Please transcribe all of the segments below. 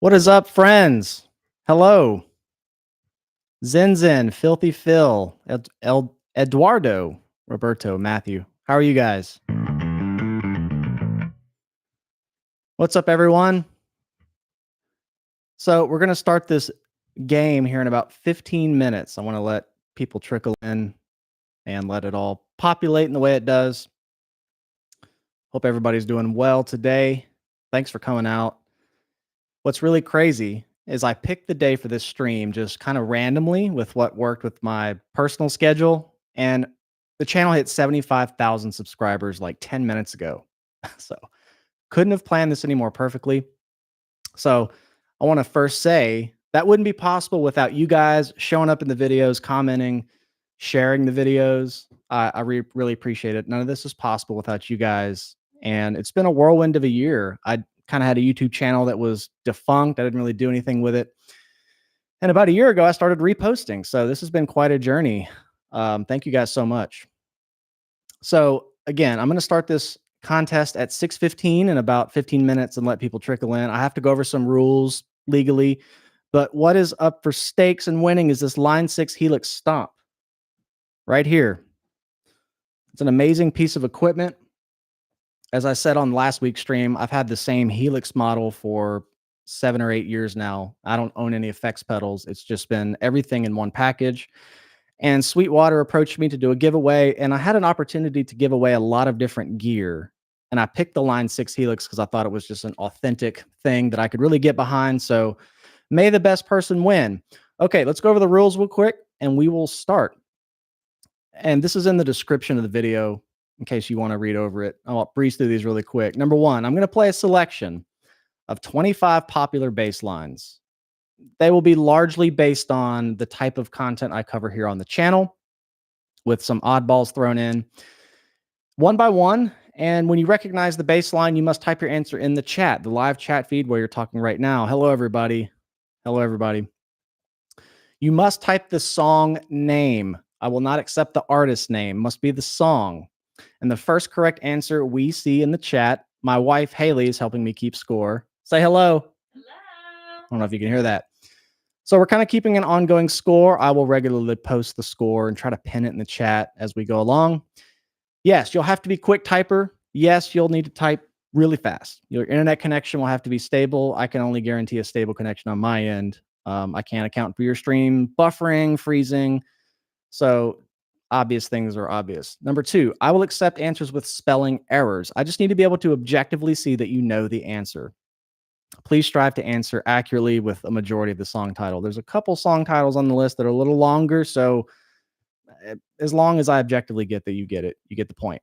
What is up, friends? Hello. Zen, Filthy Phil, Eduardo, Roberto, Matthew. How are you guys? What's up, everyone? So we're going to start this game here in about 15 minutes. I want to let people trickle in and let it all populate in the way it does. Hope everybody's doing well today. Thanks for coming out. What's really crazy is I picked the day for this stream just kind of randomly with what worked with my personal schedule. And the channel hit 75,000 subscribers like 10 minutes ago. So couldn't have planned this any more perfectly. So I want to first say that wouldn't be possible without you guys showing up in the videos, commenting, sharing the videos. I really appreciate it. None of this is possible without you guys. And it's been a whirlwind of a year. I kind of had a YouTube channel that was defunct. I didn't really do anything with it. And about a year ago, I started reposting. So this has been quite a journey. Thank you guys so much. So again, I'm going to start this contest at 6:15 in about 15 minutes and let people trickle in. I have to go over some rules legally, but what is up for stakes and winning is this line 6 Helix Stomp right here. It's an amazing piece of equipment. As I said on last week's stream, I've had the same Helix model for 7 or 8 years now. I don't own any effects pedals. It's just been everything in one package. And Sweetwater approached me to do a giveaway, and I had an opportunity to give away a lot of different gear. And I picked the Line 6 Helix because I thought it was just an authentic thing that I could really get behind. So may the best person win. Okay, let's go over the rules real quick, and we will start. And this is in the description of the video in case you want to read over it. I'll breeze through these really quick. Number one, I'm going to play a selection of 25 popular bass lines. They will be largely based on the type of content I cover here on the channel, with some oddballs thrown in one by one. And when you recognize the bass line, you must type your answer in the chat, the live chat feed where you're talking right now. Hello, everybody. Hello, everybody. You must type the song name. I will not accept the artist name. Must be the song. And the first correct answer we see in the chat. My wife, Haley, is helping me keep score. Say hello. Hello. I don't know if you can hear that. So we're kind of keeping an ongoing score. I will regularly post the score and try to pin it in the chat as we go along. Yes, you'll have to be quick typer. Yes, you'll need to type really fast. Your internet connection will have to be stable. I can only guarantee a stable connection on my end. I can't account for your stream buffering, freezing. So obvious things are obvious. Number two, I will accept answers with spelling errors. I just need to be able to objectively see that you know the answer. Please strive to answer accurately with a majority of the song title. There's a couple song titles on the list that are a little longer, so as long as I objectively get that you get it, you get the point.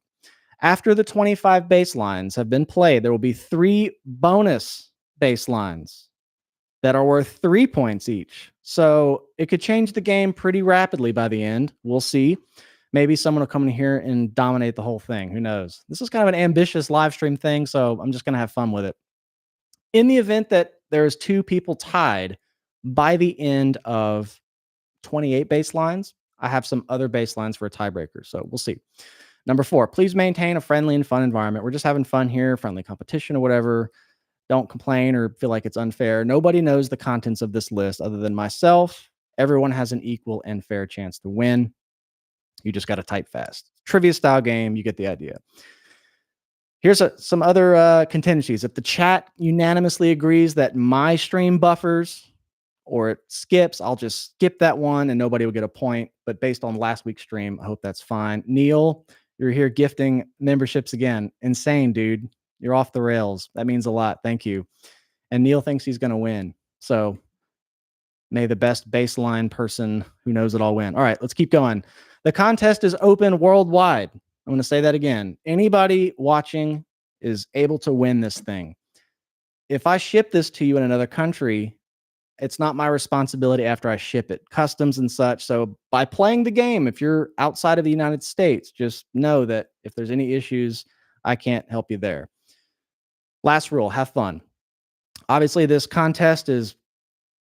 After the 25 bass lines have been played, there will be 3 bonus bass lines that are worth 3 points each. So it could change the game pretty rapidly by the end. We'll see. Maybe someone will come in here and dominate the whole thing. Who knows? This is kind of an ambitious live stream thing, so I'm just going to have fun with it. In the event that there's 2 people tied by the end of 28 bass lines, I have some other bass lines for a tiebreaker. So we'll see. Number 4, please maintain a friendly and fun environment. We're just having fun here, friendly competition or whatever. Don't complain or feel like it's unfair. Nobody knows the contents of this list other than myself. Everyone has an equal and fair chance to win. You just got to type fast. Trivia style game. You get the idea. Here's some other contingencies. If the chat unanimously agrees that my stream buffers or it skips, I'll just skip that one and nobody will get a point. But based on last week's stream, I hope that's fine. Neil, you're here gifting memberships again. Insane, dude. You're off the rails. That means a lot. Thank you. And Neil thinks he's going to win. So may the best baseline person who knows it all win. All right, let's keep going. The contest is open worldwide. I'm going to say that again. Anybody watching is able to win this thing. If I ship this to you in another country, it's not my responsibility after I ship it. Customs and such. So by playing the game, if you're outside of the United States, just know that if there's any issues, I can't help you there. Last rule, have fun. Obviously, this contest is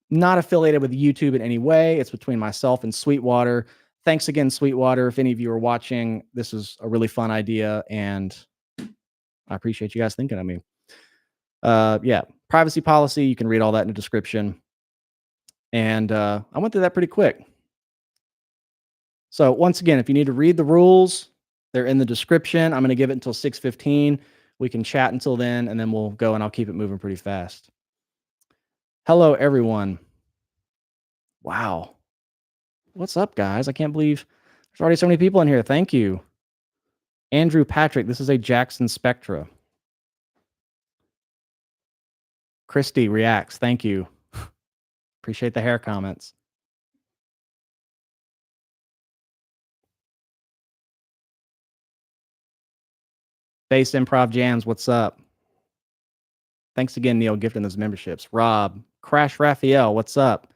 not affiliated with YouTube in any way. It's between myself and Sweetwater. Thanks again, Sweetwater. If any of you are watching, this is a really fun idea, and I appreciate you guys thinking of me. Yeah, privacy policy. You can read all that in the description. And I went through that pretty quick. So once again, if you need to read the rules, they're in the description. I'm going to give it until 6:15. We can chat until then, and then we'll go, and I'll keep it moving pretty fast. Hello, everyone. Wow. What's up, guys? I can't believe there's already so many people in here. Thank you. Andrew Patrick, this is a Jackson Spectra. Christy reacts. Thank you. Appreciate the hair comments. Base Improv Jams, what's up? Thanks again, Neil, gifting those memberships. Rob, Crash Raphael, what's up?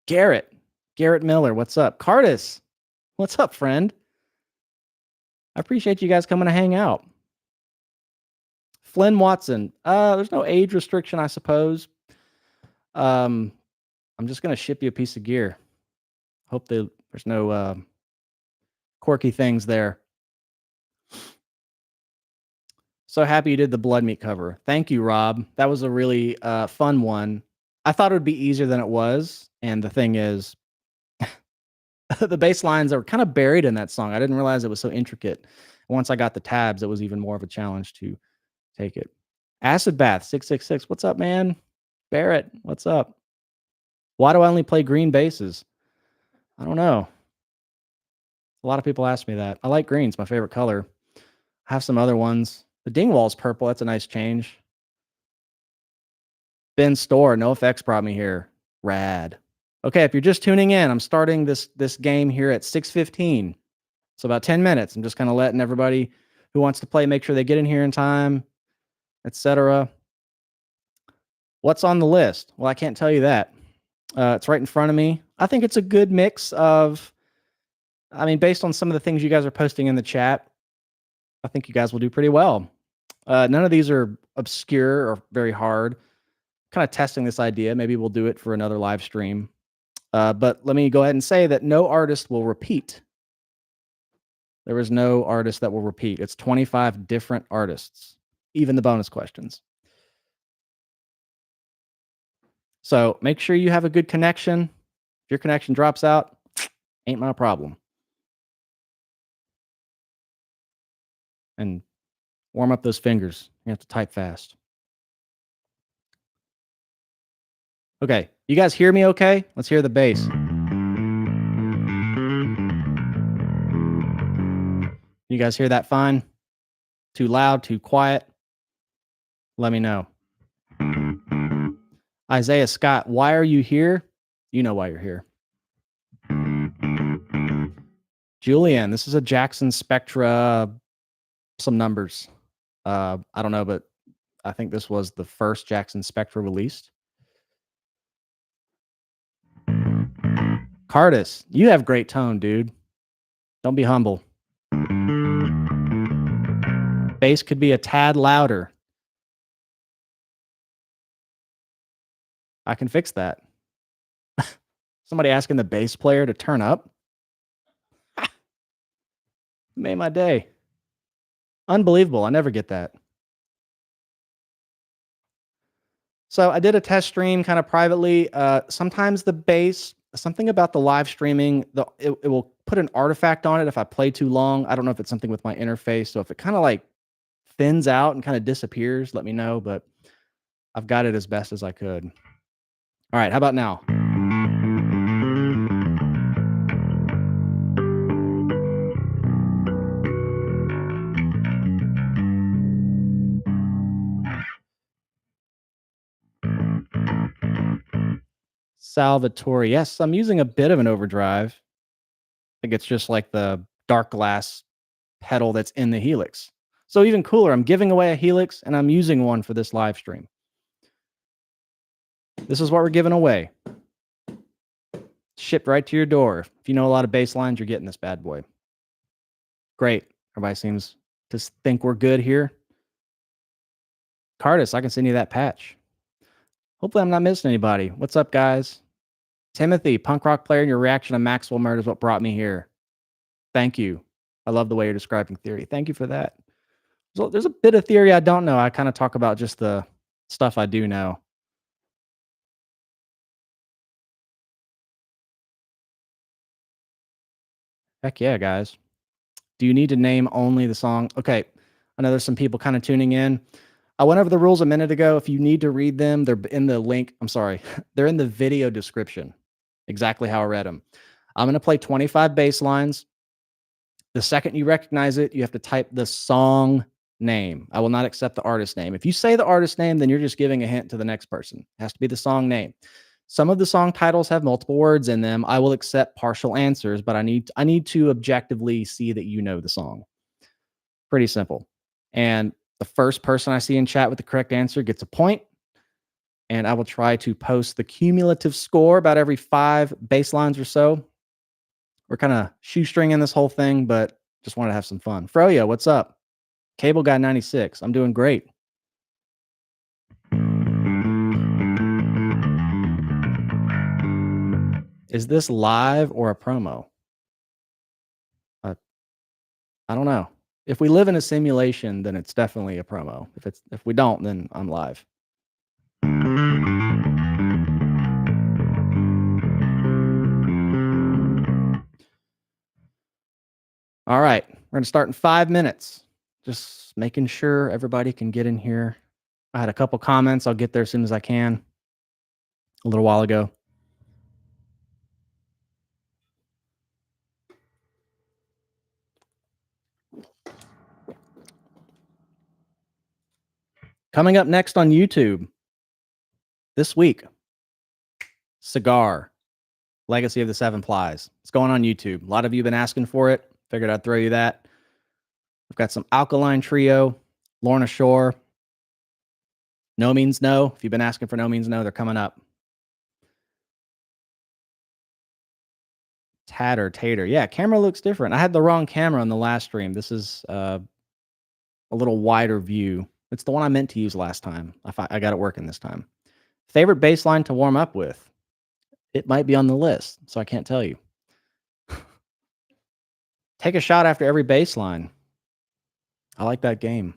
Garrett Miller, what's up? Cardis, what's up, friend? I appreciate you guys coming to hang out. Flynn Watson, there's no age restriction, I suppose. I'm just going to ship you a piece of gear. Hope there's no quirky things there. So happy you did the blood meat cover. Thank you, Rob. That was a really fun one. I thought it would be easier than it was. And the thing is, the bass lines are kind of buried in that song. I didn't realize it was so intricate. Once I got the tabs, it was even more of a challenge to take it. Acid Bath 666. What's up, man? Barrett, what's up? Why do I only play green basses? I don't know. A lot of people ask me that. I like green. It's my favorite color. I have some other ones. The Dingwall's purple. That's a nice change. Ben Store, NoFX brought me here. Rad. Okay, if you're just tuning in, I'm starting this game here at 6:15. So about 10 minutes. I'm just kind of letting everybody who wants to play make sure they get in here in time, etc. What's on the list? Well, I can't tell you that. It's right in front of me. I think it's a good mix of, based on some of the things you guys are posting in the chat, I think you guys will do pretty well. None of these are obscure or very hard. Kind of testing this idea. Maybe we'll do it for another live stream. But let me go ahead and say that no artist will repeat. There is no artist that will repeat. It's 25 different artists, even the bonus questions. So make sure you have a good connection. If your connection drops out, ain't my problem. And warm up those fingers. You have to type fast. Okay, you guys hear me okay? Let's hear the bass. You guys hear that fine? Too loud, too quiet? Let me know. Isaiah Scott, why are you here? You know why you're here. Julian, this is a Jackson Spectra, some numbers. I don't know, but I think this was the first Jackson Spectra released. Cardis, you have great tone, dude. Don't be humble. Bass could be a tad louder. I can fix that. Somebody asking the bass player to turn up? Made my day. Unbelievable. I never get that. So I did a test stream kind of privately. Sometimes the bass, something about the live streaming, it will put an artifact on it if I play too long. I don't know if it's something with my interface. So if it kind of like thins out and kind of disappears, let me know. But I've got it as best as I could. All right, how about now? Salvatore. Yes, I'm using a bit of an overdrive. I think it's just like the dark glass pedal that's in the Helix. So even cooler, I'm giving away a Helix and I'm using one for this live stream. This is what we're giving away. Shipped right to your door. If you know a lot of bass lines, you're getting this bad boy. Great. Everybody seems to think we're good here. Cardis, I can send you that patch. Hopefully I'm not missing anybody. What's up, guys? Timothy, punk rock player, and your reaction to Maxwell Murder is what brought me here. Thank you. I love the way you're describing theory. Thank you for that. So there's a bit of theory I don't know. I kind of talk about just the stuff I do know. Heck yeah, guys. Do you need to name only the song? Okay. I know there's some people kind of tuning in. I went over the rules a minute ago. If you need to read them, they're in the link. I'm sorry. They're in the video description. Exactly how I read them. I'm going to play 25 bass lines. The second you recognize it, you have to type the song name. I will not accept the artist name. If you say the artist name, then you're just giving a hint to the next person. It has to be the song name. Some of the song titles have multiple words in them. I will accept partial answers, but I need to objectively see that you know the song. Pretty simple. And the first person I see in chat with the correct answer gets a point. And I will try to post the cumulative score about every 5 bass lines or so. We're kind of shoestringing this whole thing, but just wanted to have some fun. Froyo, what's up? Cable Guy 96. I'm doing great. Is this live or a promo? I don't know. If we live in a simulation, then it's definitely a promo. If we don't, then I'm live. All right, we're gonna start in 5 minutes. Just making sure everybody can get in here. I had a couple comments. I'll get there as soon as I can. A little while ago. Coming up next on YouTube this week, Cigar, Legacy of the Seven Plies. It's going on YouTube. A lot of you have been asking for it. Figured I'd throw you that. We've got some Alkaline Trio, Lorna Shore. No Means No. If you've been asking for No Means No, they're coming up. Tater. Yeah, camera looks different. I had the wrong camera on the last stream. This is a little wider view. It's the one I meant to use last time. I got it working this time. Favorite bass line to warm up with? It might be on the list, so I can't tell you. Take a shot after every bass line. I like that game.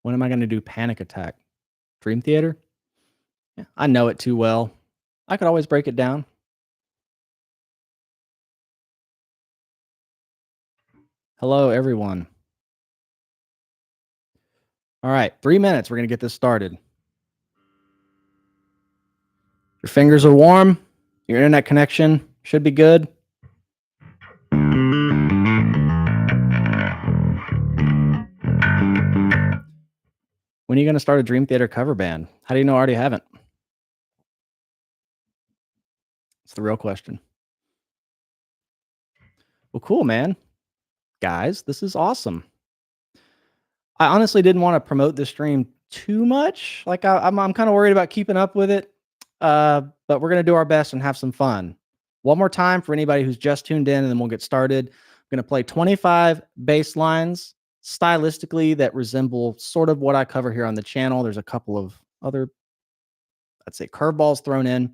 When am I going to do Panic Attack? Dream Theater? Yeah, I know it too well. I could always break it down. Hello, everyone. All right, 3 minutes. We're going to get this started. Your fingers are warm. Your internet connection should be good. When are you going to start a Dream Theater cover band? How do you know I already haven't? It's the real question. Well, cool, man. Guys, this is awesome. I honestly didn't want to promote this stream too much. Like I'm kind of worried about keeping up with it. But we're going to do our best and have some fun. One more time for anybody who's just tuned in, and then we'll get started. I'm going to play 25 bass lines stylistically that resemble sort of what I cover here on the channel. There's a couple of other, I'd say, curveballs thrown in.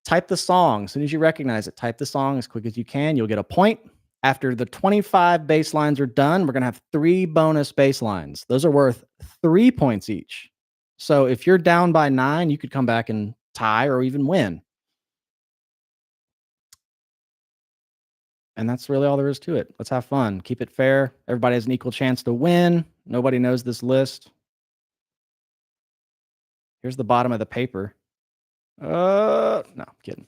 Type the song. As soon as you recognize it, type the song as quick as you can. You'll get a point. After the 25 bass lines are done, we're going to have 3 bonus bass lines. Those are worth 3 points each. So if you're down by 9, you could come back and tie or even win. And that's really all there is to it. Let's have fun. Keep it fair. Everybody has an equal chance to win. Nobody knows this list. Here's the bottom of the paper. No, I'm kidding.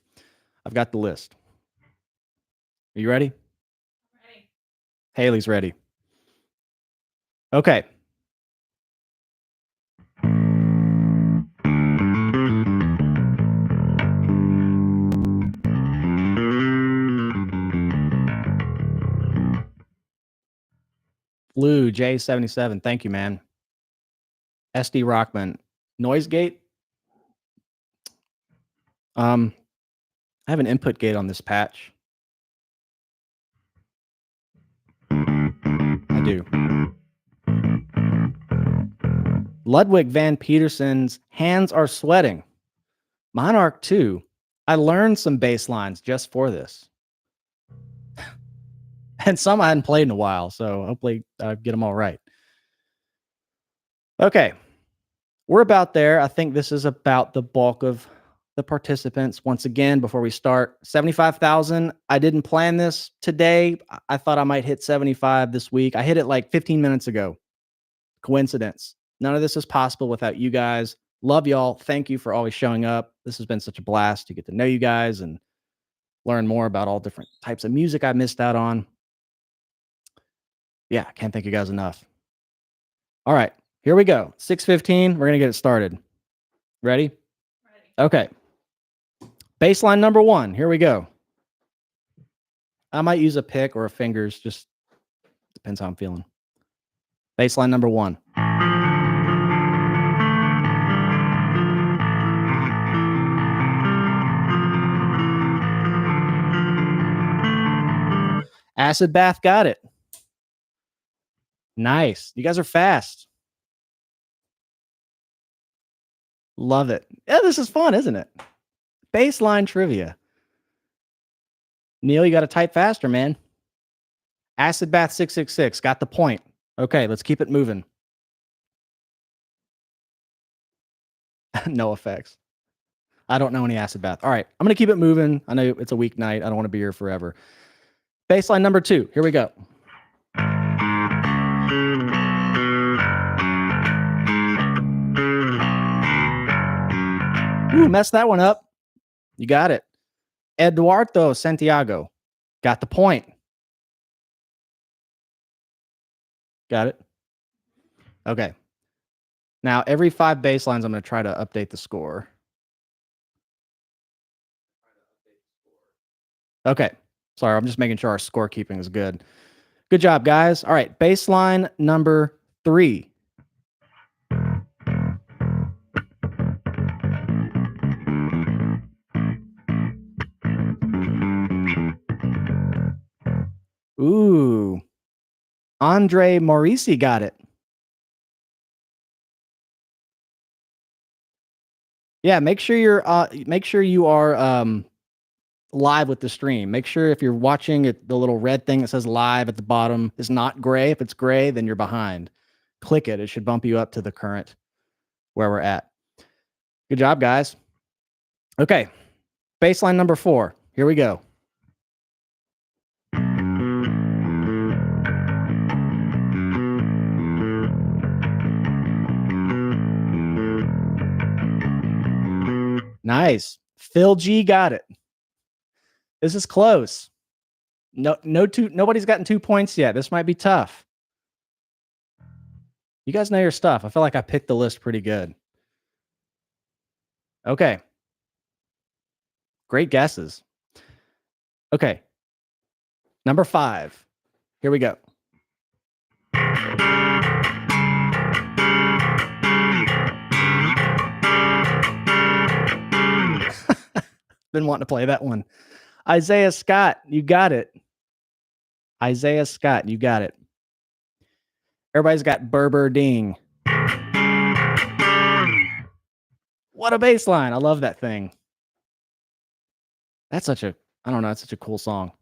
I've got the list. Are you ready? Ready. Haley's ready. Okay. Blue J77. Thank you, man. SD Rockman. Noise gate. I have an input gate on this patch. I do. Ludwig Van Peterson's Hands Are Sweating. Mine are too. I learned some bass lines just for this. And some I hadn't played in a while, so hopefully I get them all right. Okay. We're about there. I think this is about the bulk of the participants. Once again, before we start, 75,000. I didn't plan this today. I thought I might hit 75 this week. I hit it like 15 minutes ago. Coincidence. None of this is possible without you guys. Love y'all. Thank you for always showing up. This has been such a blast to get to know you guys and learn more about all different types of music I missed out on. Yeah, can't thank you guys enough. All right, here we go. 6:15. We're going to get it started. Ready? Okay. Baseline number 1. Here we go. I might use a pick or a fingers. Just depends how I'm feeling. Baseline number 1. Acid Bath got it. Nice. You guys are fast. Love it. Yeah, this is fun, isn't it? Baseline trivia. Neil, you got to type faster, man. Acid Bath 666 got the point. Okay, let's keep it moving. No effects. I don't know any Acid Bath. All right, I'm going to keep it moving. I know it's a weeknight. I don't want to be here forever. Baseline number 2. Here we go. Ooh, messed that one up. You got it. Eduardo Santiago got the point. Got it? Okay. Now, every 5 baselines, I'm going to try to update the score. Okay. Sorry, I'm just making sure our scorekeeping is good. Good job, guys. All right, baseline number 3. Ooh. Andre Maurici got it. Yeah, make sure you are live with the stream. Make sure if you're watching it, the little red thing that says live at the bottom is not gray. If it's gray, then you're behind. Click it. It should bump you up to the current where we're at. Good job, guys. Okay. Baseline number 4. Here we go. Nice. Phil G got it. This is close. Nobody's gotten 2 points yet. This might be tough. You guys know your stuff. I feel like I picked the list pretty good. Okay. Great guesses. Okay. Number 5. Here we go. Been wanting to play that one. Isaiah Scott, you got it. Isaiah Scott, you got it. Everybody's got Berber Ding. What a bass line. I love that thing. That's such a, I don't know, it's such a cool song.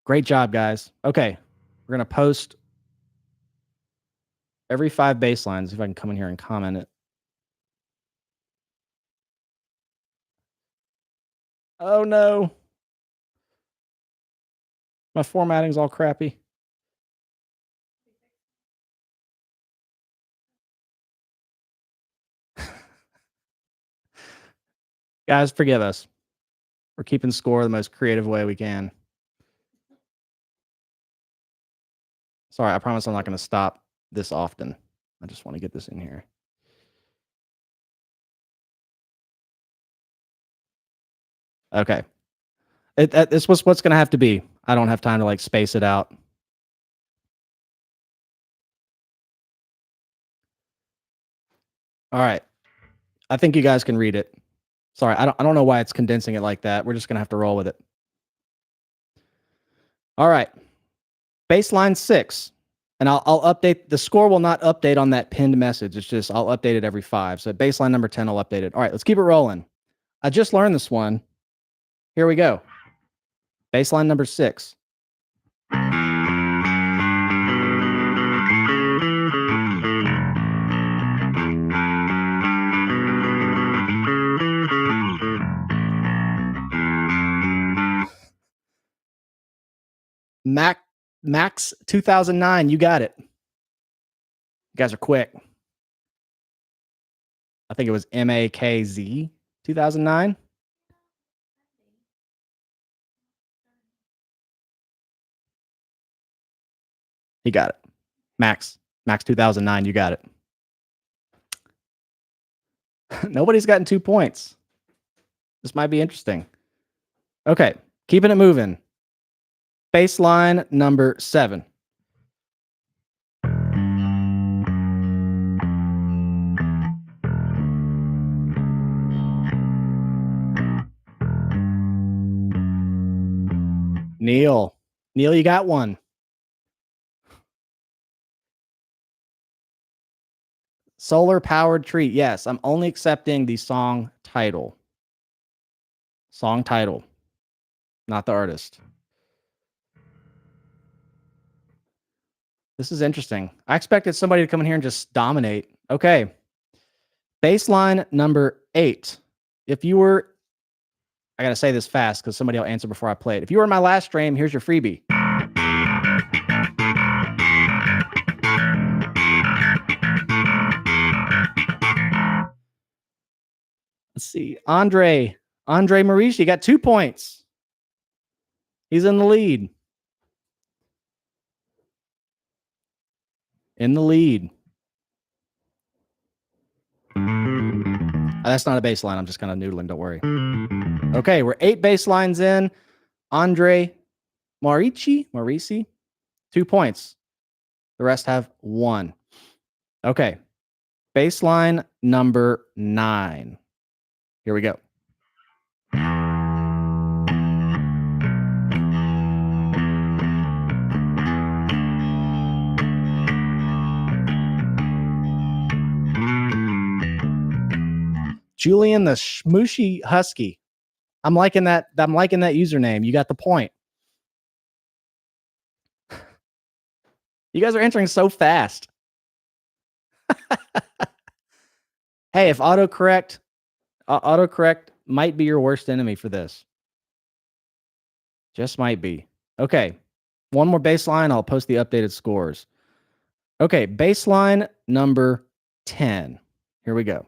Great job, guys. Okay, we're going to post every 5 bass lines. If I can come in here and comment it. Oh, no. My formatting's all crappy. Guys, forgive us. We're keeping score the most creative way we can. Sorry, I promise I'm not going to stop this often. I just want to get this in here. Okay. This was what's going to have to be. I don't have time to like space it out. All right. I think you guys can read it. Sorry, I don't know why it's condensing it like that. We're just going to have to roll with it. All right. Baseline 6. And I'll update. The score will not update on that pinned message. It's just I'll update it every 5. So baseline number 10, I'll update it. All right, let's keep it rolling. I just learned this one. Here we go. Baseline number 6. Max 2009. You got it. You guys are quick. I think it was MAKZ 2009. He got it. Max 2009. You got it. Nobody's gotten 2 points. This might be interesting. Okay, keeping it moving. Baseline number 7. Neil, you got one. Solar powered tree. Yes, I'm only accepting the song title. Song title, not the artist. This is interesting. I expected somebody to come in here and just dominate. Okay. Baseline number 8. If you were, I got to say this fast because somebody will answer before I play it. If you were in my last stream, here's your freebie. Let's see. Andre Maurice, you got 2 points. He's in the lead. That's not a baseline. I'm just kind of noodling. Don't worry. Okay, we're 8 baselines in. Andre Maurici, 2 points. The rest have 1. Okay. Baseline number 9. Here we go. Julian the Schmooshy Husky. I'm liking that username. You got the point. You guys are answering so fast. Hey, if autocorrect might be your worst enemy for this. Just might be. Okay. One more baseline. I'll post the updated scores. Okay. Baseline number 10. Here we go.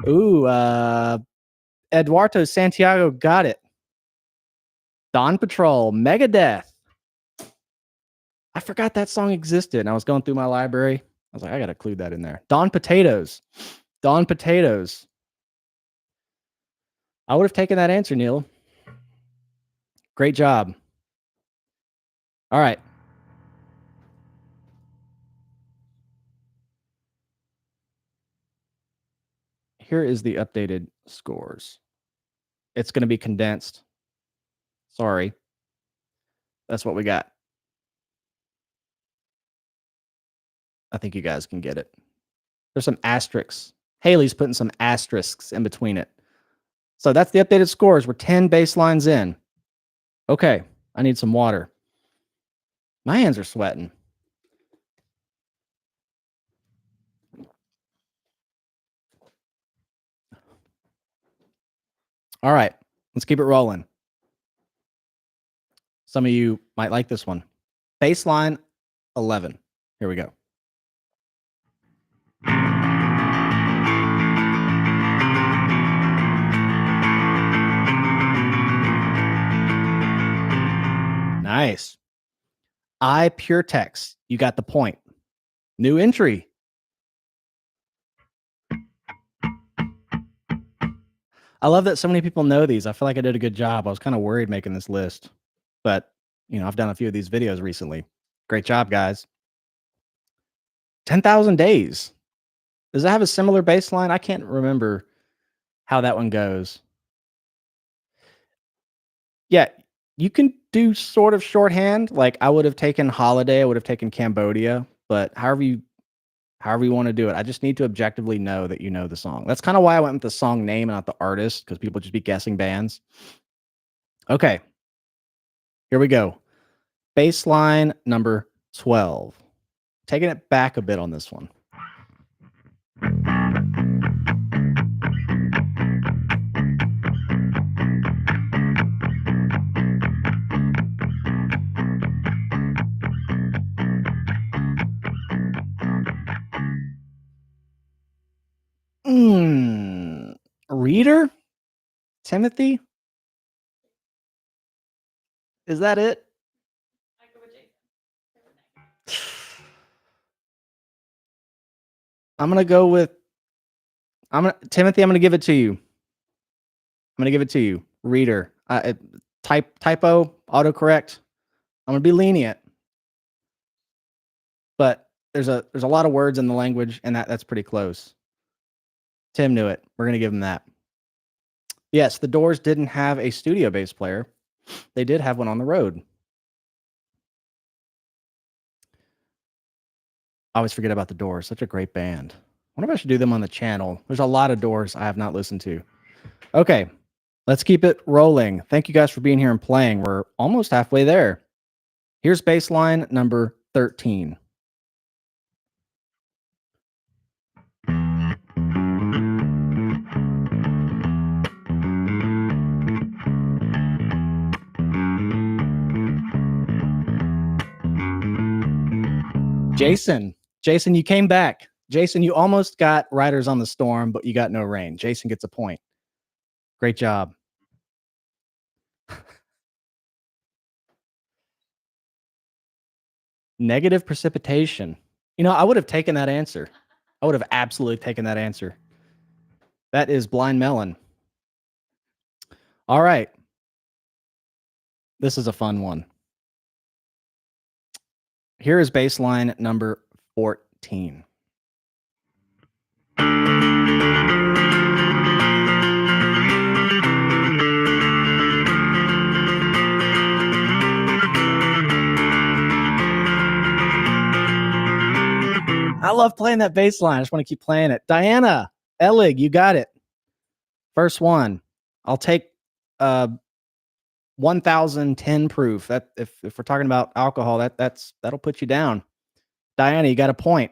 Ooh, Eduardo Santiago got it. Dawn Patrol, Megadeth. I forgot that song existed. And I was going through my library. I was like, I got to include that in there. Dawn Potatoes. I would have taken that answer, Neil. Great job. All right. Here is the updated scores. It's going to be condensed. Sorry. That's what we got. I think you guys can get it. There's some asterisks. Haley's putting some asterisks in between it. So that's the updated scores. We're 10 baselines in. Okay. I need some water. My hands are sweating. All right. Let's keep it rolling. Some of you might like this one. Baseline 11. Here we go. Nice. I Pure Text. You got the point. New entry. I love that so many people know these. I feel like I did a good job. I was kind of worried making this list, but I've done a few of these videos recently. Great job, guys. 10,000 days. Does that have a similar baseline? I can't remember how that one goes. Yeah, you can do sort of shorthand. Like I would have taken holiday, I would have taken Cambodia, but however you want to do it. I just need to objectively know that you know the song. That's kind of why I went with the song name and not the artist, because people just be guessing bands. Okay. Here we go. Baseline number 12. Taking it back a bit on this one. Reader? Timothy? Is that it? I'm gonna go with Timothy. I'm gonna give it to you. Reader. Typo, autocorrect. I'm gonna be lenient, but there's a lot of words in the language, and that's pretty close. Tim knew it. We're gonna give him that. Yes, the Doors didn't have a studio bass player. They did have one on the road. I always forget about the Doors. Such a great band. I wonder if I should do them on the channel. There's a lot of Doors I have not listened to. Okay, let's keep it rolling. Thank you guys for being here and playing. We're almost halfway there. Here's baseline number 13. Jason, you came back. Jason, you almost got Riders on the Storm, but you got No Rain. Jason gets a point. Great job. Negative precipitation. You know, I would have taken that answer. I would have absolutely taken that answer. That is Blind Melon. All right. This is a fun one. Here is baseline number 14. I love playing that bass line. I just want to keep playing it. Diana Elig, you got it. First one. I'll take 1010 proof. That if we're talking about alcohol, that'll put you down. Diana, you got a point.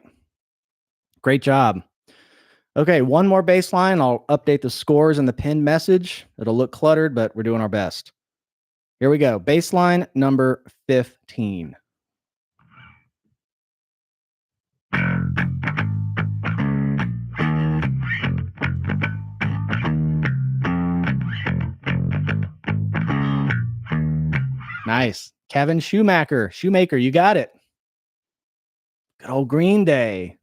Great job. Okay, one more bass line. I'll update the scores in the pinned message. It'll look cluttered, but we're doing our best. Here we go. Baseline number 15. Nice. Kevin Shoemaker, you got it. Good old Green Day.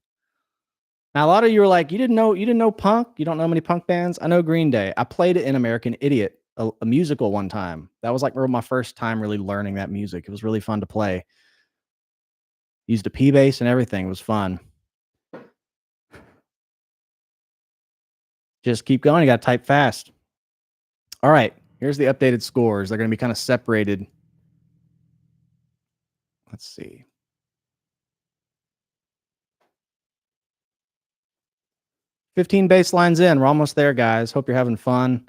Now, a lot of you are like, you didn't know punk? You don't know many punk bands? I know Green Day. I played it in American Idiot, a musical one time. That was like my first time really learning that music. It was really fun to play. Used a P bass and everything. It was fun. Just keep going. You got to type fast. All right. Here's the updated scores. They're going to be kind of separated. Let's see. $15 bass lines in. We're almost there, guys. Hope you're having fun.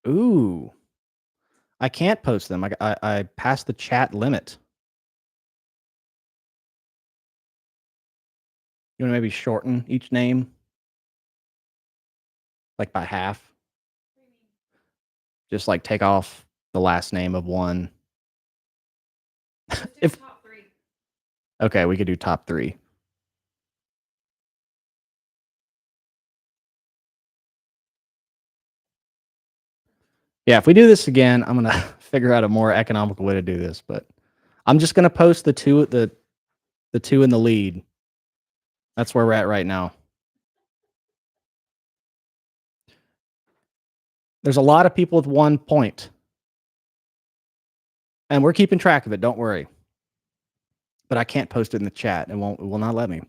Ooh. I can't post them. I passed the chat limit. You want to maybe shorten each name? Like by half? Just like take off the last name of one. If top 3. Okay, we could do top 3. Yeah, if we do this again, I'm gonna figure out a more economical way to do this. But I'm just gonna post the two in the lead. That's where we're at right now. There's a lot of people with 1 point. And we're keeping track of it, don't worry. But I can't post it in the chat. It will not let me.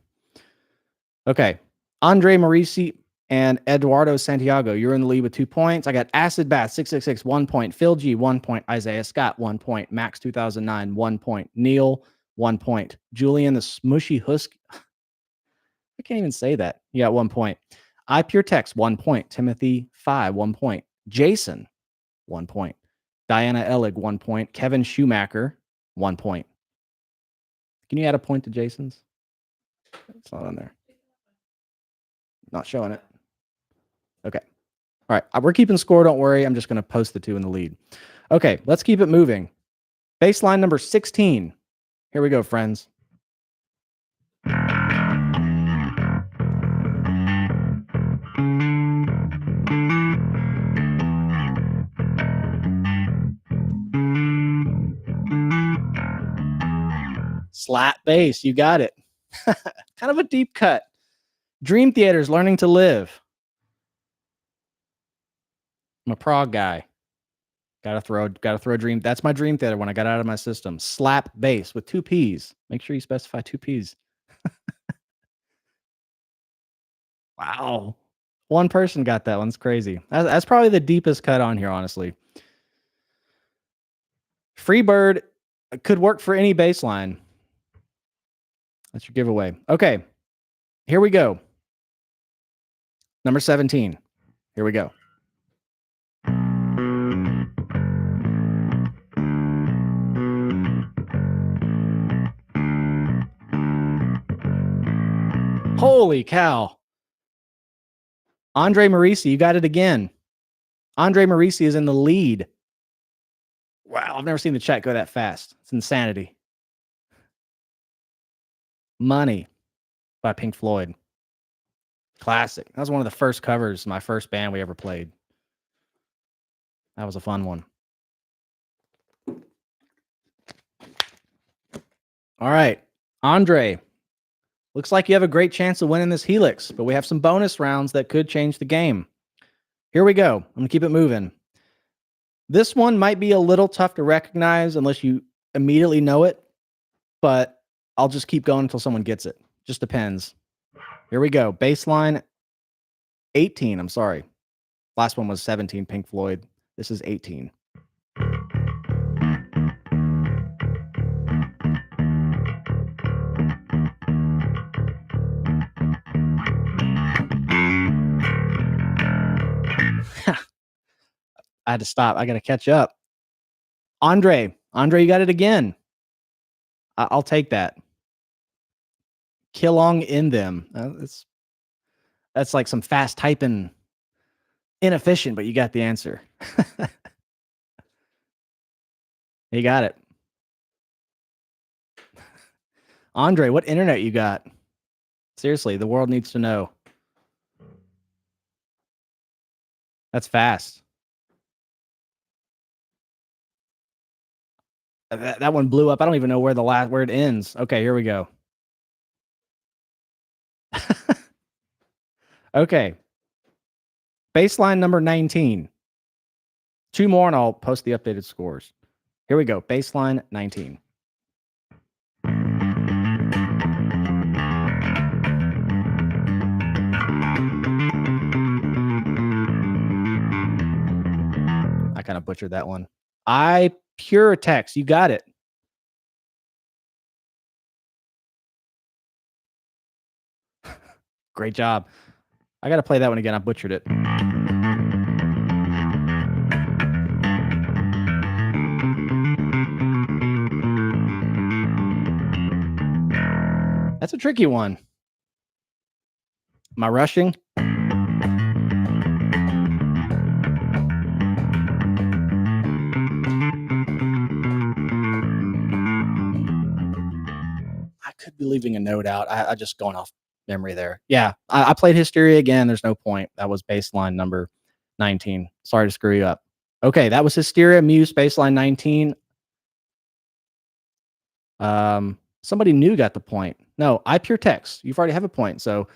Okay. Andre Marisi and Eduardo Santiago, you're in the lead with 2 points. I got Acid Bath 666, 1 point. Phil G, 1 point. Isaiah Scott, 1 point. Max 2009, 1 point. Neil, 1 point. Julian the Smushy Husk. I can't even say that. You got 1 point. I Pure Text, 1 point. Timothy 5, 1 point. Jason, 1 point. Diana Elig, 1 point. Kevin Shoemaker, 1 point. Can you add a point to Jason's? It's not on there. Not showing it. Okay. All right. We're keeping score. Don't worry. I'm just going to post the two in the lead. Okay. Let's keep it moving. Baseline number 16. Here we go, friends. Slap bass. You got it. Kind of a deep cut. Dream Theater's Learning to Live. I'm a prog guy. Gotta throw Dream. That's my Dream Theater when I got out of my system. Slap bass with 2 P's. Make sure you specify 2 P's. Wow. One person got that one. That's crazy. That's probably the deepest cut on here, honestly. Freebird could work for any bass line. That's your giveaway. Okay. Here we go. Number 17. Here we go. Holy cow. Andre Marisi, you got it again. Andre Marisi is in the lead. Wow, I've never seen the chat go that fast. It's insanity. Money by Pink Floyd. Classic. That was one of the first covers, my first band we ever played. That was a fun one. All right, Andre. Looks like you have a great chance of winning this Helix, but we have some bonus rounds that could change the game. Here we go. I'm going to keep it moving. This one might be a little tough to recognize unless you immediately know it, but I'll just keep going until someone gets it. Just depends. Here we go. Baseline 18. I'm sorry. Last one was 17, Pink Floyd. This is 18. I had to stop. I got to catch up. Andre, you got it again. I'll take that. Killing in them. That's like some fast typing. Inefficient, but you got the answer. You got it. Andre, what internet you got? Seriously, the world needs to know. That's fast. That one blew up. I don't even know where it ends. Okay, here we go. Okay. Baseline number 19. 2 more and I'll post the updated scores. Here we go. Baseline 19. I kind of butchered that one. I pure text. You got it. Great job. I got to play that one again. I butchered it. That's a tricky one. Am I rushing? I could be leaving a note out. I just going off memory there. Yeah, I played Hysteria again. There's no point. That was baseline number 19. Sorry to screw you up. Okay, that was Hysteria, Muse, baseline 19. Somebody new got the point. No, I pure text. You've already have a point. So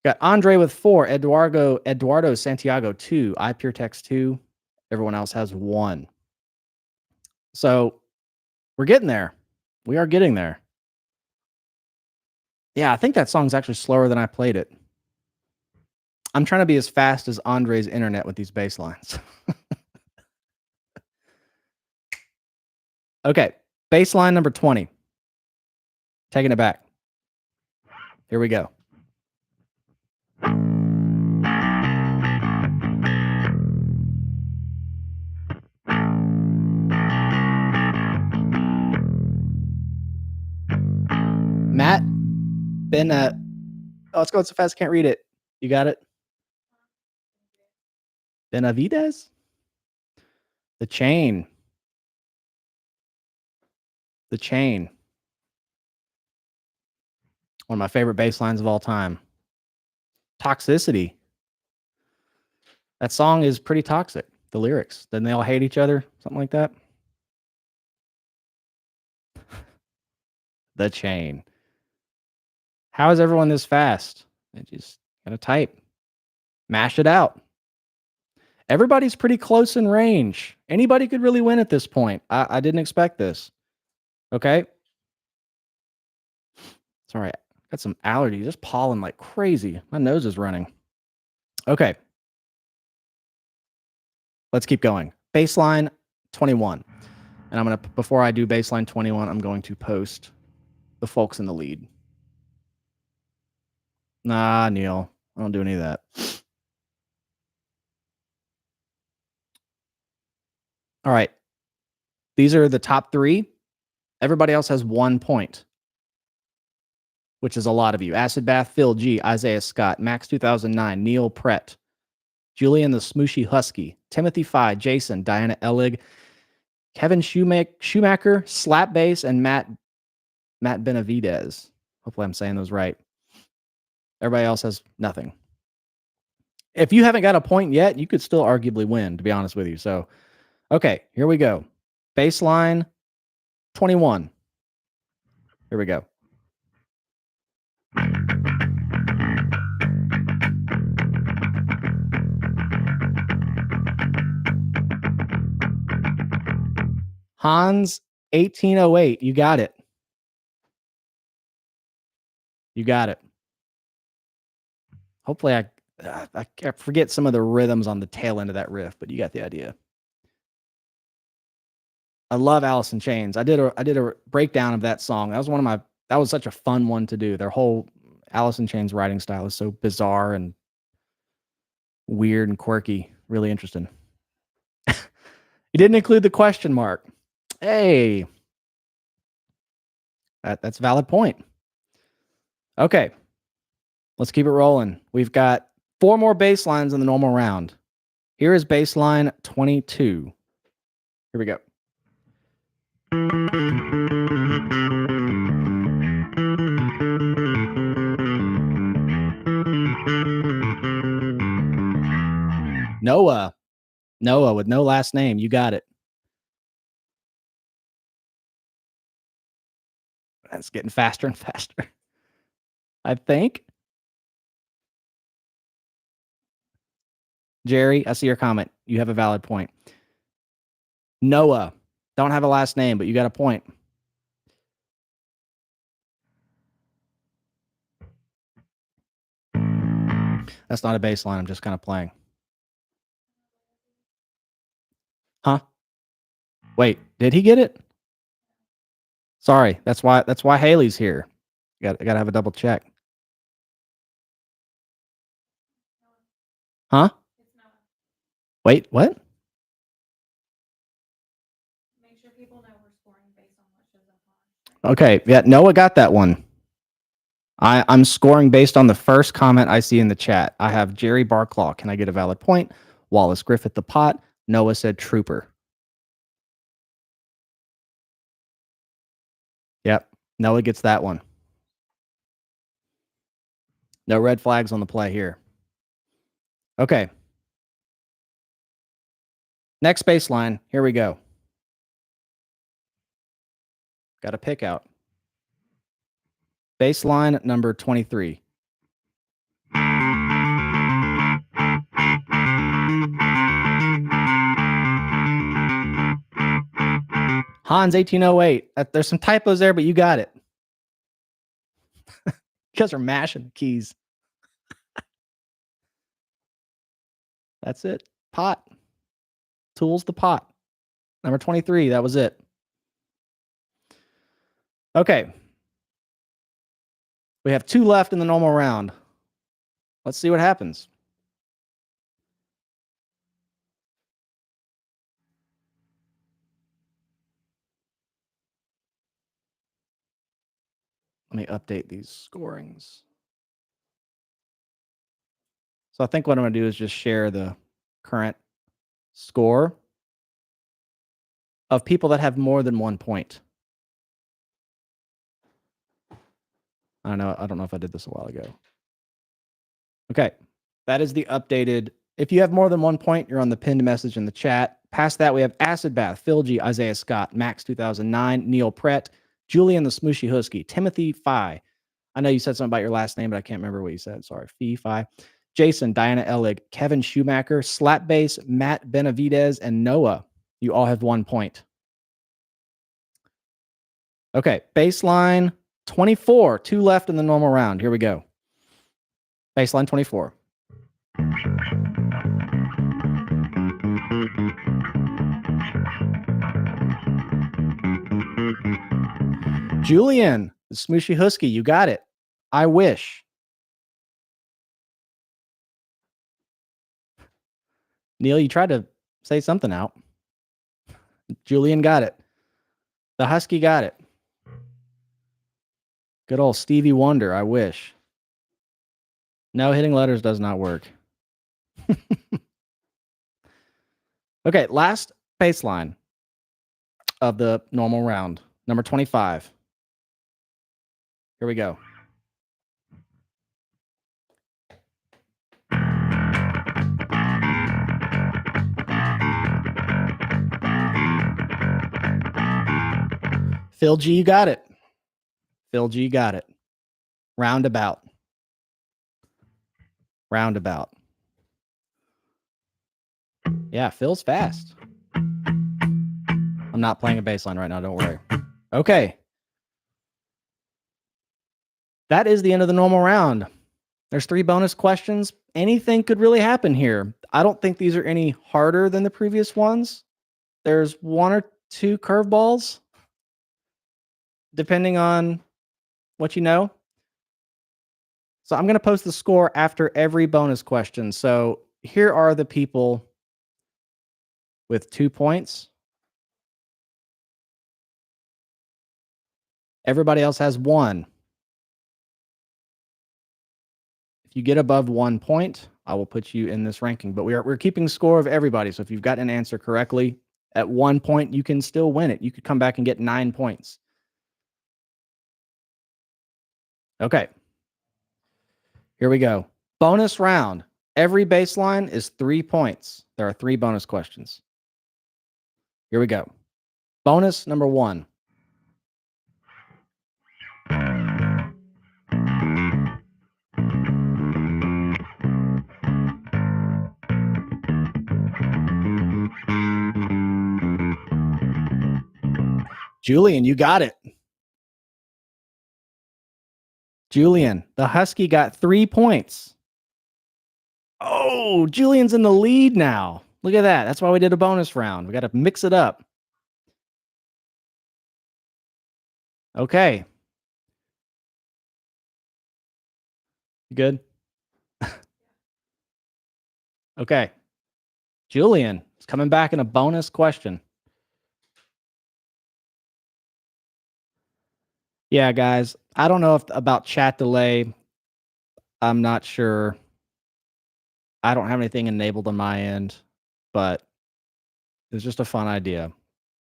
got Andre with 4, Eduardo Santiago 2, I pure text 2. Everyone else has 1. So we're getting there. We are getting there. Yeah, I think that song's actually slower than I played it. I'm trying to be as fast as Andre's internet with these bass lines. Okay, baseline number 20. Taking it back. Here we go. Matt, oh, it's going so fast, I can't read it. You got it? Benavides? The Chain. The Chain. One of my favorite bass lines of all time. Toxicity. That song is pretty toxic. The lyrics. Then they all hate each other, something like that. The Chain. How is everyone this fast? They just gotta type. Mash it out. Everybody's pretty close in range. Anybody could really win at this point. I didn't expect this. Okay. It's all right. Got some allergies. Just pollen like crazy. My nose is running. Okay. Let's keep going. Baseline 21. And I'm going to, before I do baseline 21, I'm going to post the folks in the lead. Nah, Neil. I don't do any of that. All right. These are the top 3. Everybody else has 1 point, which is a lot of you. Acid Bath, Phil G, Isaiah Scott, Max 2009, Neil Prett, Julian the Smooshy Husky, Timothy Phi, Jason, Diana Ellig, Kevin Schumacher, Slap Bass, and Matt Benavides. Hopefully I'm saying those right. Everybody else has nothing. If you haven't got a point yet, you could still arguably win, to be honest with you. So, okay, here we go. Baseline 21. Here we go. Hans 1808. You got it. You got it. Hopefully I forget some of the rhythms on the tail end of that riff, but you got the idea. I love Alice in Chains. I did a breakdown of that song. That was such a fun one to do. Their whole Alice in Chains writing style is so bizarre and weird and quirky. Really interesting. You didn't include the question mark. Hey. That's a valid point. Okay. Let's keep it rolling. We've got 4 more bass lines in the normal round. Here is baseline 22. Here we go. Noah with no last name. You got it. That's getting faster and faster. I think. Jerry, I see your comment. You have a valid point. Noah. Don't have a last name, but you got a point. That's not a bass line. I'm just kind of playing. Huh? Wait, did he get it? Sorry. That's why Haley's here. I got to have a double check. Huh? Wait, what? Make sure people know we're scoring based on what shows up on. Okay, yeah, Noah got that one. I'm scoring based on the first comment I see in the chat. I have Jerry Barclaw. Can I get a valid point? Wallace Griffith the pot. Noah said trooper. Yep. Noah gets that one. No red flags on the play here. Okay. Next baseline. Here we go. Got a pick out. Baseline number 23. Hans 1808. There's some typos there, but you got it. You guys are mashing the keys. That's it. Pot. Tools the pot. Number 23. That was it. Okay. We have 2 left in the normal round. Let's see what happens. Let me update these scorings. So I think what I'm going to do is just share the current score of people that have more than 1 point. I don't know if I did this a while ago. Okay, that is the updated. If you have more than 1 point, you're on the pinned message in the chat. Past that, we have Acid Bath, Phil G, Isaiah Scott, Max 2009, Neil Prett, Julian the Smooshy Husky, Timothy Phi. I know you said something about your last name, but I can't remember what you said. Sorry. Phi. Jason, Diana Ellig, Kevin Schumacher, Slapbass, Matt Benavidez, and Noah. You all have 1 point. Okay, baseline 24, 2 left in the normal round. Here we go. Baseline 24. Julian, the Smooshy Husky, you got it. I wish. Neil, you tried to say something out. Julian got it. The Husky got it. Good old Stevie Wonder, I wish. No, hitting letters does not work. Okay, last baseline of the normal round, number 25. Here we go. Phil G, you got it. Phil G got it. Roundabout. Yeah, Phil's fast. I'm not playing a baseline right now, don't worry. Okay. That is the end of the normal round. There's 3 bonus questions. Anything could really happen here. I don't think these are any harder than the previous ones. There's 1 or 2 curveballs, depending on what you know. So I'm going to post the score after every bonus question. So here are the people with 2 points. Everybody else has 1. If you get above 1 point, I will put you in this ranking. But we're keeping score of everybody. So if you've got an answer correctly at 1 point, you can still win it. You could come back and get 9 points. Okay. Here we go. Bonus round. Every baseline is 3 points. There are 3 bonus questions. Here we go. Bonus number 1. Julian, you got it. Julian, the Husky got 3 points. Oh, Julian's in the lead now. Look at that. That's why we did a bonus round. We got to mix it up. Okay. You good? Okay. Julian is coming back in a bonus question. Yeah, guys. I don't know about chat delay. I'm not sure. I don't have anything enabled on my end, but it's just a fun idea.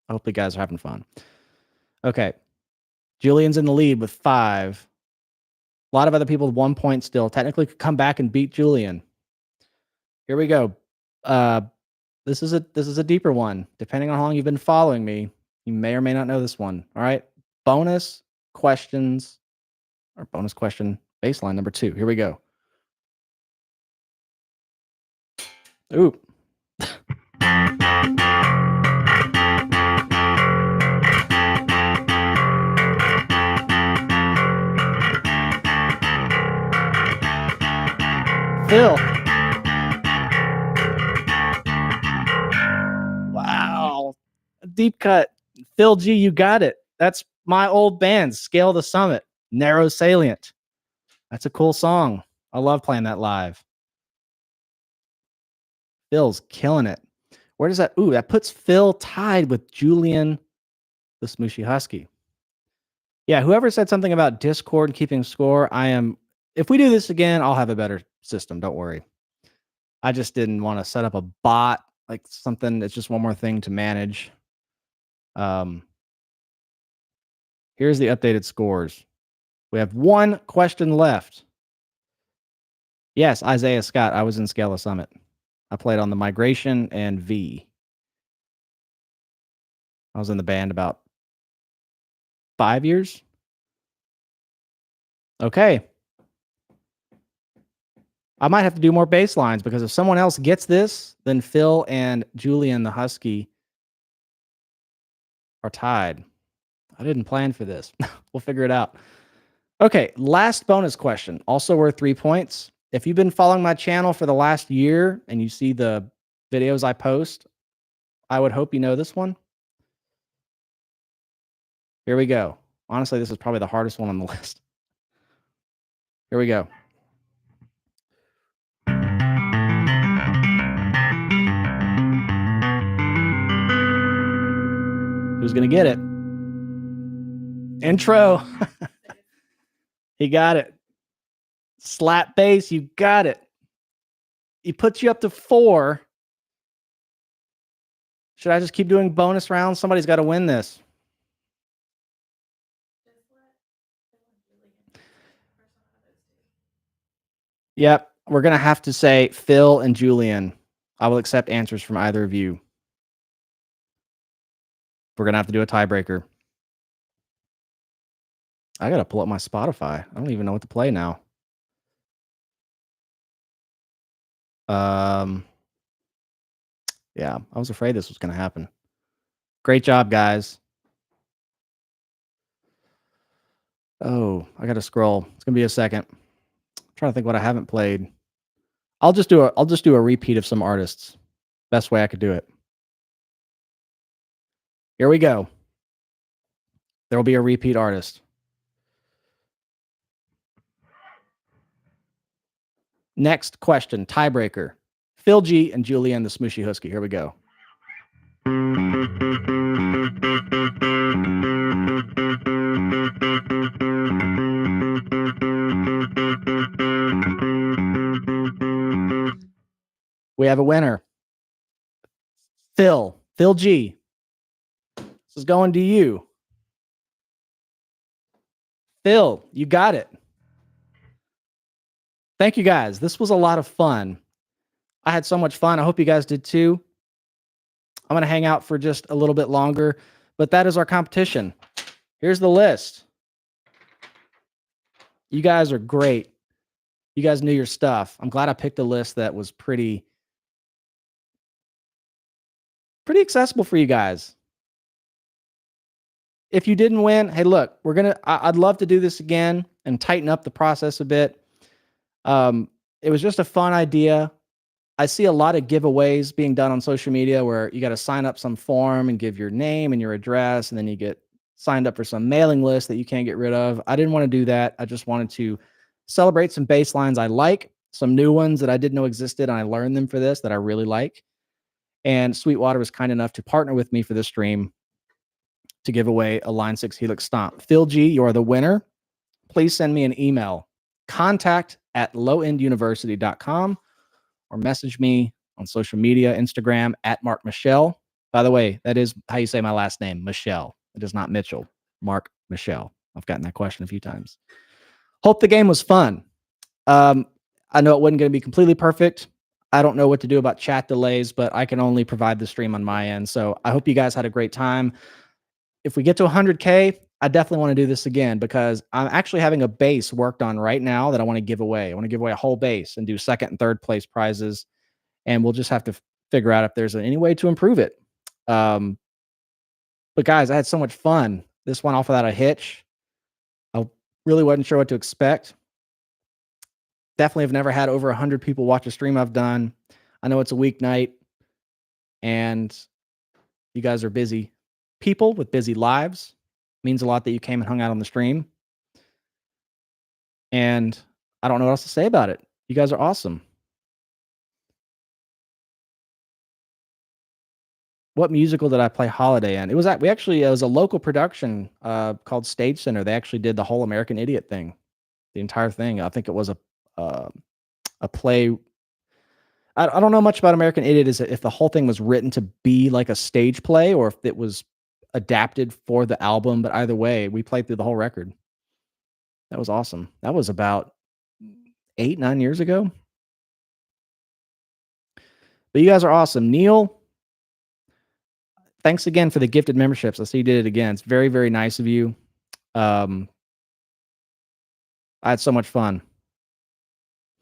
I hope you guys are having fun. Okay. Julian's in the lead with 5. A lot of other people with 1 point still. Technically could come back and beat Julian. Here we go. This is a deeper one. Depending on how long you've been following me, you may or may not know this one. All right. Bonus questions or bonus question baseline number 2. Here we go. Ooh. Phil. Wow. A deep cut. Phil G, you got it. That's my old band, Scale the Summit, Narrow Salient. That's a cool song. I love playing that live. Phil's killing it. Where does that? Ooh, that puts Phil tied with Julian, the Smooshy Husky. Yeah, whoever said something about Discord and keeping score, if we do this again, I'll have a better system, don't worry. I just didn't wanna set up a bot, like something that's just one more thing to manage. Um, Here's the updated scores. We have 1 question left. Yes, Isaiah Scott, I was in Scala Summit. I played on the Migration and V. I was in the band about 5 years. Okay. I might have to do more bass lines because if someone else gets this, then Phil and Julian the Husky are tied. I didn't plan for this. We'll figure it out. Okay, last bonus question, also worth 3 points. If you've been following my channel for the last year and you see the videos I post, I would hope you know this one. Here we go. Honestly, this is probably the hardest one on the list. Here we go. Who's going to get it? Intro. He got it. Slap bass, you got it. He puts you up to 4. Should I just keep doing bonus rounds? Somebody's got to win this. Yep, we're going to have to say Phil and Julian. I will accept answers from either of you. We're going to have to do a tiebreaker. I got to pull up my Spotify. I don't even know what to play now. Yeah, I was afraid this was going to happen. Great job, guys. Oh, I got to scroll. It's going to be a second. I'm trying to think what I haven't played. I'll just do a repeat of some artists. Best way I could do it. Here we go. There will be a repeat artist. Next question, tiebreaker. Phil G and Julian the Smooshy Husky. Here we go. We have a winner. Phil G. This is going to you. Phil, you got it. Thank you guys. This was a lot of fun. I had so much fun. I hope you guys did too. I'm going to hang out for just a little bit longer, but that is our competition. Here's the list. You guys are great. You guys knew your stuff. I'm glad I picked a list that was pretty accessible for you guys. If you didn't win, hey, look, I'd love to do this again and tighten up the process a bit. It was just a fun idea. I see a lot of giveaways being done on social media where you got to sign up some form and give your name and your address, and then you get signed up for some mailing list that you can't get rid of. I didn't want to do that. I just wanted to celebrate some bass lines I like, some new ones that I didn't know existed, and I learned them for this that I really like. And Sweetwater was kind enough to partner with me for this stream to give away a Line 6 Helix Stomp. Phil G, you are the winner. Please send me an email, contact@lowenduniversity.com, or message me on social media, Instagram @Mark Michelle. By the way, that is how you say my last name, Michelle. It is not Mitchell. Mark Michelle. I've gotten that question a few times. Hope the game was fun. I know it wasn't going to be completely perfect. I don't know what to do about chat delays, but I can only provide the stream on my end. So I hope you guys had a great time. If we get to 100K, I definitely want to do this again because I'm actually having a bass worked on right now that I want to give away. I want to give away a whole bass and do second and third place prizes. And we'll just have to figure out if there's any way to improve it. But guys, I had so much fun. This went off without a hitch. I really wasn't sure what to expect. Definitely have never had over 100 people watch a stream I've done. I know it's a weeknight and you guys are busy people with busy lives. It means a lot that you came and hung out on the stream. And I don't know what else to say about it. You guys are awesome. what musical did I play Holiday in? It was it was a local production called Stage Center. They actually did the whole American Idiot thing, the entire thing. I think it was uh, a play. I don't know much about American Idiot. Is if the whole thing was written to be like a stage play or if it was adapted for the album. But either way, we played through the whole record. That was awesome. That was about 8, 9 years ago. But you guys are awesome. Neil, thanks again for the gifted memberships. I see you did it again. It's very, very nice of you. I had so much fun.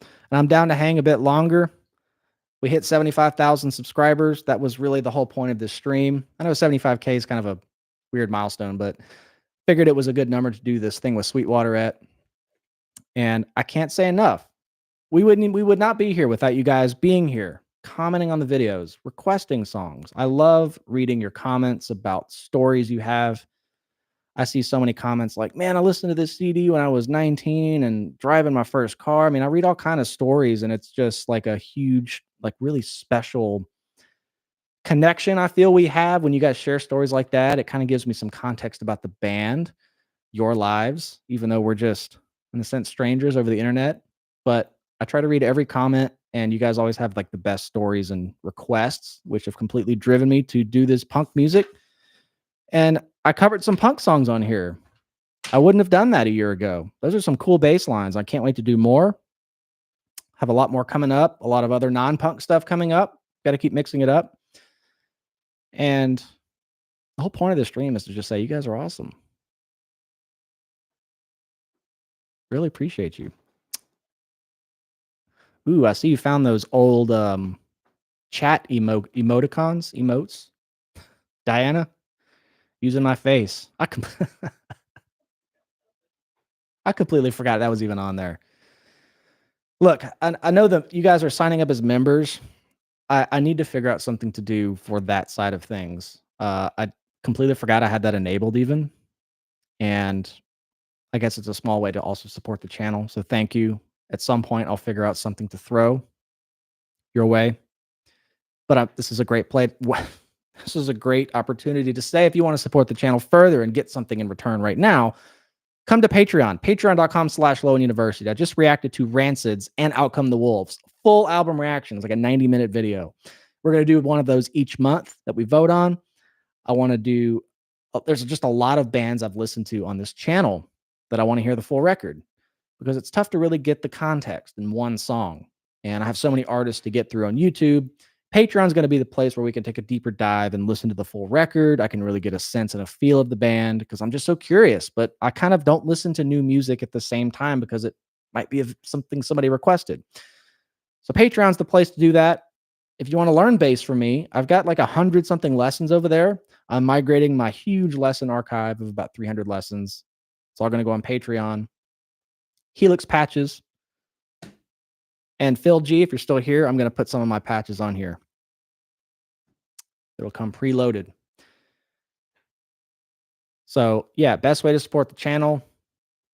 And I'm down to hang a bit longer. We hit 75,000 subscribers. That was really the whole point of this stream. I know 75K is kind of a weird milestone, but figured it was a good number to do this thing with Sweetwater at. And I can't say enough. We would not be here without you guys being here, commenting on the videos, requesting songs. I love reading your comments about stories you have. I see so many comments like, "Man, I listened to this CD when I was 19 and driving my first car." I mean, I read all kind of stories, and it's just like a huge, like really special connection I feel we have when you guys share stories like that. It kind of gives me some context about the band, your lives, even though we're just in a sense strangers over the internet. But I try to read every comment, and you guys always have like the best stories and requests, which have completely driven me to do this punk music. And I covered some punk songs on here. I wouldn't have done that a year ago. Those are some cool bass lines. I can't wait to do more. Have a lot more coming up, a lot of other non-punk stuff coming up. Got to keep mixing it up. And the whole point of this stream is to just say, you guys are awesome. Really appreciate you. Ooh, I see you found those old chat emotes. Diana, using my face. I completely forgot that was even on there. Look, I know that you guys are signing up as members. I need to figure out something to do for that side of things. I completely forgot I had that enabled even. And I guess it's a small way to also support the channel. So thank you. At some point, I'll figure out something to throw your way. But this is a great play. This is a great opportunity to say if you want to support the channel further and get something in return right now, come to Patreon, patreon.com/Lowen University. I just reacted to Rancid's and Out Come the Wolves. Full album reactions, like a 90-minute video. We're going to do one of those each month that we vote on. I want to do, there's just a lot of bands I've listened to on this channel that I want to hear the full record because it's tough to really get the context in one song. And I have so many artists to get through on YouTube. Patreon's going to be the place where we can take a deeper dive and listen to the full record. I can really get a sense and a feel of the band because I'm just so curious, but I kind of don't listen to new music at the same time because it might be something somebody requested. So Patreon's the place to do that. If you want to learn bass from me, I've got like 100-something lessons over there. I'm migrating my huge lesson archive of about 300 lessons. It's all going to go on Patreon. Helix patches. And Phil G, if you're still here, I'm going to put some of my patches on here. It'll come preloaded. So yeah, best way to support the channel,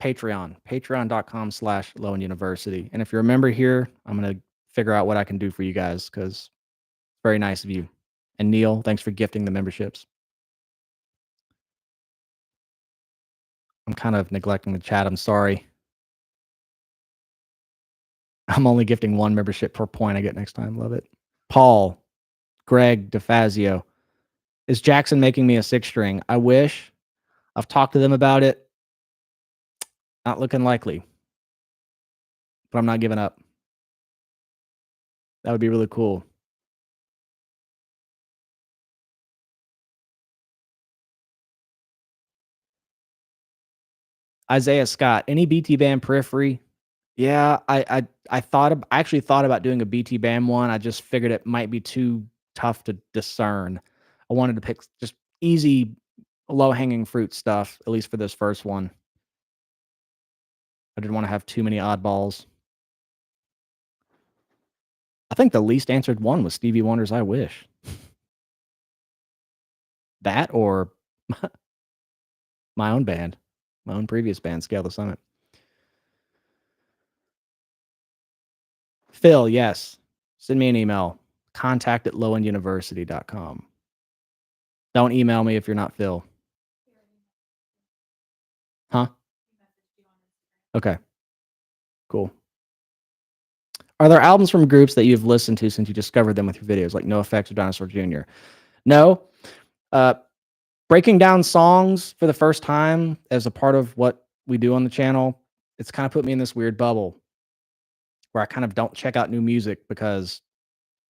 Patreon, patreon.com/Lowen University. And if you're a member here, I'm going to figure out what I can do for you guys because it's very nice of you. And Neil, thanks for gifting the memberships. I'm kind of neglecting the chat. I'm sorry. I'm only gifting one membership per point I get next time. Love it. Paul, Greg DeFazio. Is Jackson making me a 6-string? I wish. I've talked to them about it. Not looking likely. But I'm not giving up. That would be really cool. Isaiah Scott, any BT band periphery? Yeah, I actually thought about doing a BT band one. I just figured it might be too tough to discern. I wanted to pick just easy, low-hanging fruit stuff, at least for this first one. I didn't want to have too many oddballs. I think the least answered one was Stevie Wonder's I Wish. That or my own band, my own previous band, Scale the Summit. Phil, yes. Send me an email. contact@lowenuniversity.com. Don't email me if you're not Phil. Huh? Okay. Cool. Are there albums from groups that you've listened to since you discovered them with your videos, like NoFX or Dinosaur Jr.? No. Uh, breaking down songs for the first time as a part of what we do on the channel, it's kind of put me in this weird bubble where I kind of don't check out new music because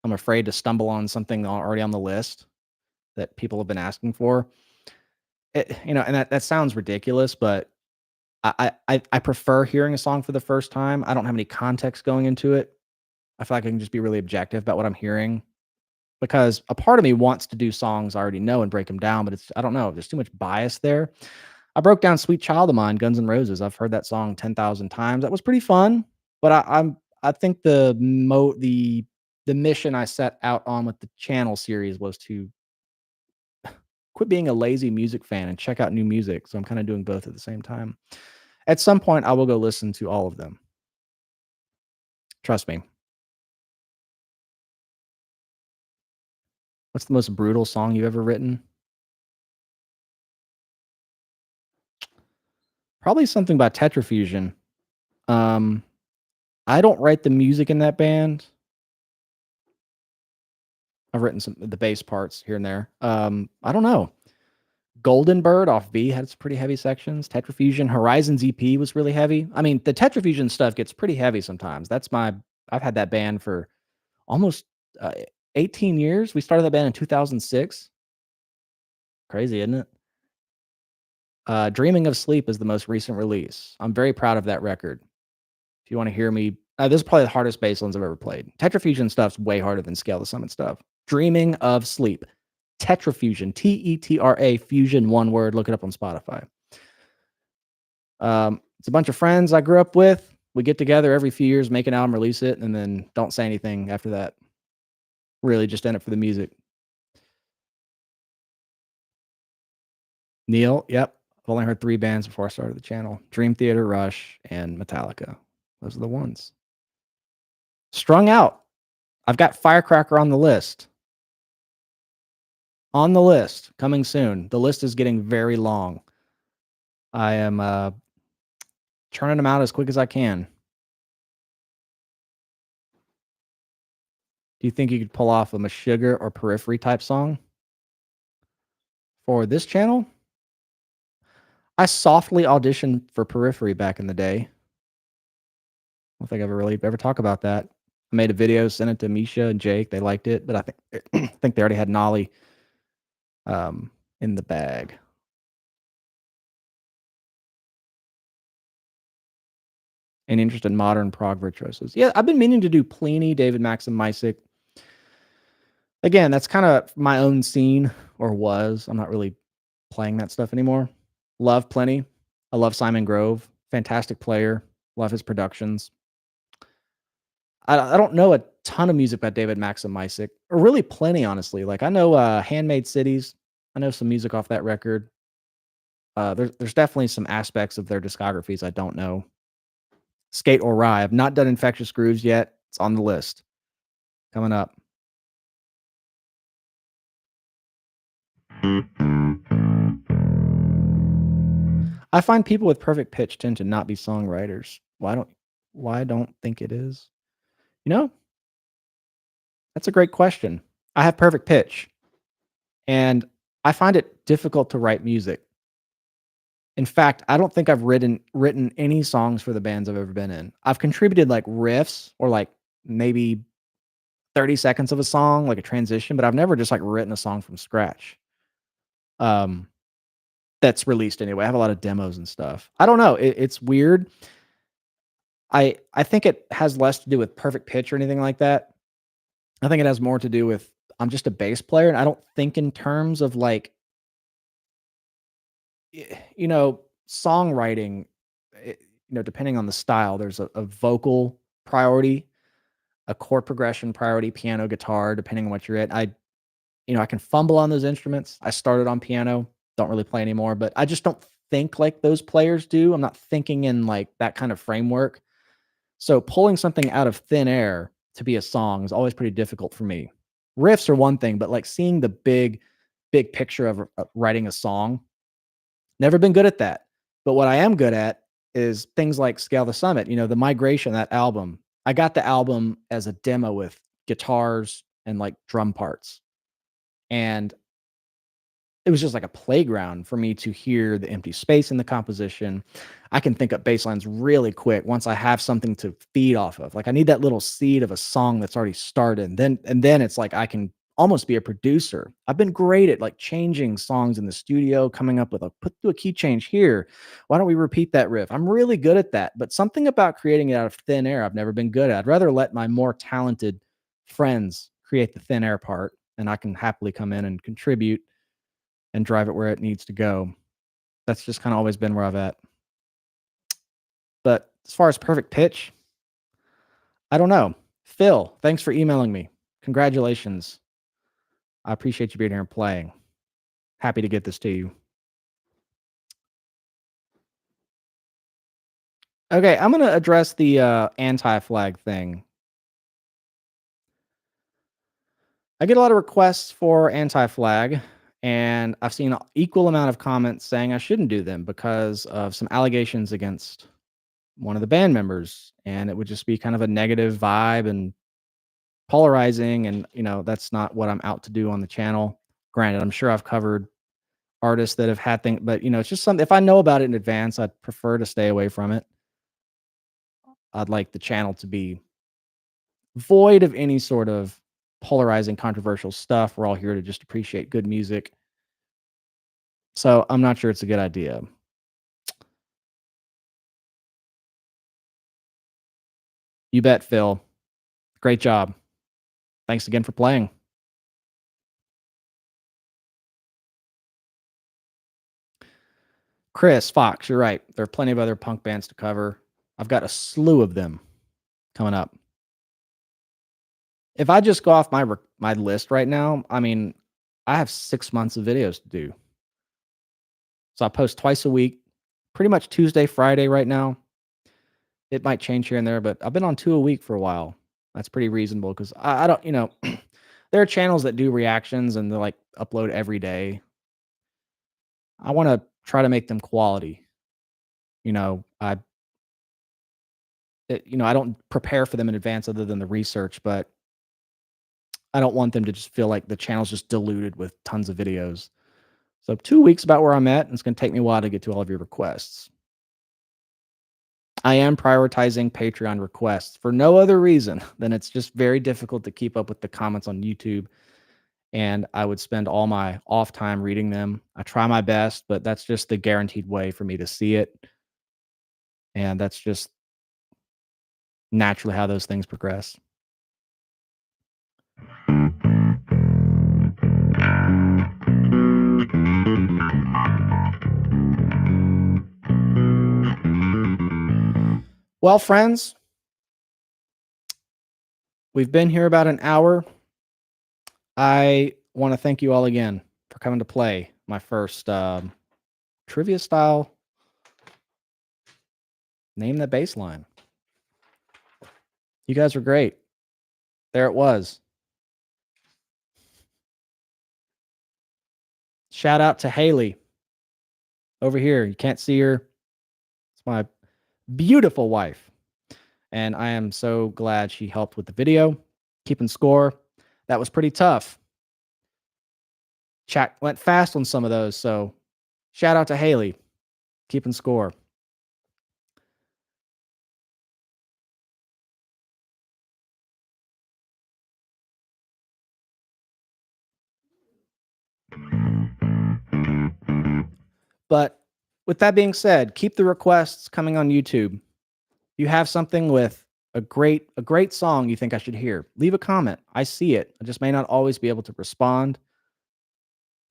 I'm afraid to stumble on something already on the list that people have been asking for. And that sounds ridiculous, but I prefer hearing a song for the first time. I don't have any context going into it. I feel like I can just be really objective about what I'm hearing because a part of me wants to do songs I already know and break them down, but I don't know, there's too much bias there. I broke down "Sweet Child of Mine," Guns N' Roses. I've heard that song 10,000 times. That was pretty fun, but I think the mission I set out on with the channel series was to quit being a lazy music fan and check out new music. So I'm kind of doing both at the same time. At some point, I will go listen to all of them. Trust me. What's the most brutal song you've ever written? Probably something by Tetrafusion. Um, I don't write the music in that band. I've written some the bass parts here and there. I don't know. Golden Bird off B had some pretty heavy sections. Tetrafusion Horizons EP was really heavy. I mean, the Tetrafusion stuff gets pretty heavy sometimes. I've had that band for almost 18 years. We started that band in 2006. Crazy, isn't it? Dreaming of Sleep is the most recent release. I'm very proud of that record. If you want to hear me, this is probably the hardest bass lines I've ever played. Tetrafusion stuff's way harder than Scale the Summit stuff. Dreaming of Sleep. Tetrafusion. Tetra Fusion, one word. Look it up on Spotify. It's a bunch of friends I grew up with. We get together every few years, make an album, release it, and then don't say anything after that. Really just in it for the music. Neil, yep. I've only heard 3 bands before I started the channel. Dream Theater, Rush, and Metallica. Those are the ones. Strung Out. I've got Firecracker on the list. On the list, coming soon. The list is getting very long. I am churning them out as quick as I can. Do you think you could pull off a Meshuggah or Periphery type song for this channel? I softly auditioned for Periphery back in the day. I don't think I've ever talk about that. I made a video, sent it to Misha and Jake. They liked it, but I think they already had Nolly in the bag. Any interest in modern prog virtuosos? Yeah, I've been meaning to do Pliny, David Maxim Misick. Again, that's kind of my own scene, or was. I'm not really playing that stuff anymore. Love Plenty. I love Simon Grove. Fantastic player. Love his productions. I don't know a ton of music by David Maxim Misick, or really plenty, honestly. Like I know Handmade Cities. I know some music off that record. There's definitely some aspects of their discographies I don't know. Skate or Rye. I've not done Infectious Grooves yet. It's on the list. Coming up. I find people with perfect pitch tend to not be songwriters. Why don't think it is? You know, that's a great question. I have perfect pitch, and I find it difficult to write music. In fact, I don't think I've written any songs for the bands I've ever been in. I've contributed like riffs or like maybe 30 seconds of a song, like a transition, but I've never just like written a song from scratch. That's released anyway. I have a lot of demos and stuff. I don't know. It's weird. I think it has less to do with perfect pitch or anything like that. I think it has more to do with I'm just a bass player, and I don't think in terms of like, songwriting. Depending on the style, there's a vocal priority, a chord progression priority, piano, guitar, depending on what you're at. I can fumble on those instruments. I started on piano, don't really play anymore, but I just don't think like those players do. I'm not thinking in like that kind of framework. So pulling something out of thin air to be a song is always pretty difficult for me. Riffs are one thing, but like seeing the big big picture of writing a song. Never been good at that. But what I am good at is things like Scale the Summit, the migration, that album. I got the album as a demo with guitars and like drum parts. And it was just like a playground for me to hear the empty space in the composition. I can think up bass lines really quick once I have something to feed off of. Like I need that little seed of a song that's already started. And then it's like I can almost be a producer. I've been great at like changing songs in the studio, coming up with do a key change here. Why don't we repeat that riff? I'm really good at that. But something about creating it out of thin air, I've never been good at. I'd rather let my more talented friends create the thin air part, and I can happily come in and contribute and drive it where it needs to go. That's just kind of always been where I've at. But as far as perfect pitch, I don't know. Phil, thanks for emailing me. Congratulations. I appreciate you being here and playing. Happy to get this to you. Okay, I'm going to address the anti-flag thing. I get a lot of requests for anti-flag, and I've seen an equal amount of comments saying I shouldn't do them because of some allegations against one of the band members, and it would just be kind of a negative vibe and polarizing, and that's not what I'm out to do on the channel. Granted, I'm sure I've covered artists that have had things, but it's just something, if I know about it in advance, I'd prefer to stay away from it. I'd like the channel to be void of any sort of polarizing, controversial stuff. We're all here to just appreciate good music. So I'm not sure it's a good idea. You bet, Phil. Great job. Thanks again for playing. Chris Fox, you're right. There are plenty of other punk bands to cover. I've got a slew of them coming up. If I just go off my list right now, I mean, I have 6 months of videos to do. So I post twice a week, pretty much Tuesday, Friday right now. It might change here and there, but I've been on 2 a week for a while. That's pretty reasonable because I don't, there are channels that do reactions and they like upload every day. I want to try to make them quality. I don't prepare for them in advance other than the research, but I don't want them to just feel like the channel's just diluted with tons of videos. So 2 weeks about where I'm at, and it's going to take me a while to get to all of your requests. I am prioritizing Patreon requests for no other reason than it's just very difficult to keep up with the comments on YouTube. And I would spend all my off time reading them. I try my best, but that's just the guaranteed way for me to see it. And that's just naturally how those things progress. Well, friends, we've been here about an hour. I want to thank you all again for coming to play my first trivia style Name the Baseline. You guys were great. There it was. Shout out to Haley over here. You can't see her. It's my beautiful wife. And I am so glad she helped with the video, keeping score. That was pretty tough. Chat went fast on some of those. So shout out to Haley, keeping score. But with that being said, keep the requests coming on YouTube. You have something with a great song you think I should hear, leave a comment. I see it. I just may not always be able to respond.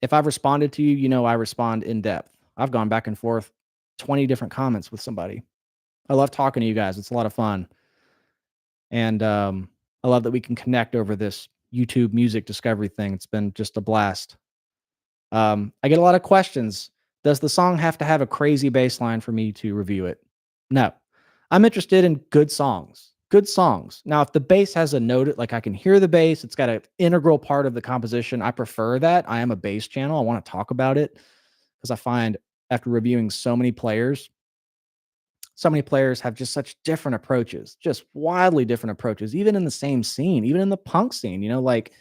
If I've responded to you, I respond in depth. I've gone back and forth 20 different comments with somebody. I love talking to you guys. It's a lot of fun. And I love that we can connect over this YouTube music discovery thing. It's been just a blast. I get a lot of questions. Does the song have to have a crazy bass line for me to review it? No. I'm interested in good songs. good songs. Now, if the bass has a note, like I can hear the bass, it's got an integral part of the composition. I prefer that. I am a bass channel. I want to talk about it because I find after reviewing so many players have just such different approaches, just wildly different approaches, even in the same scene, even in the punk scene. Like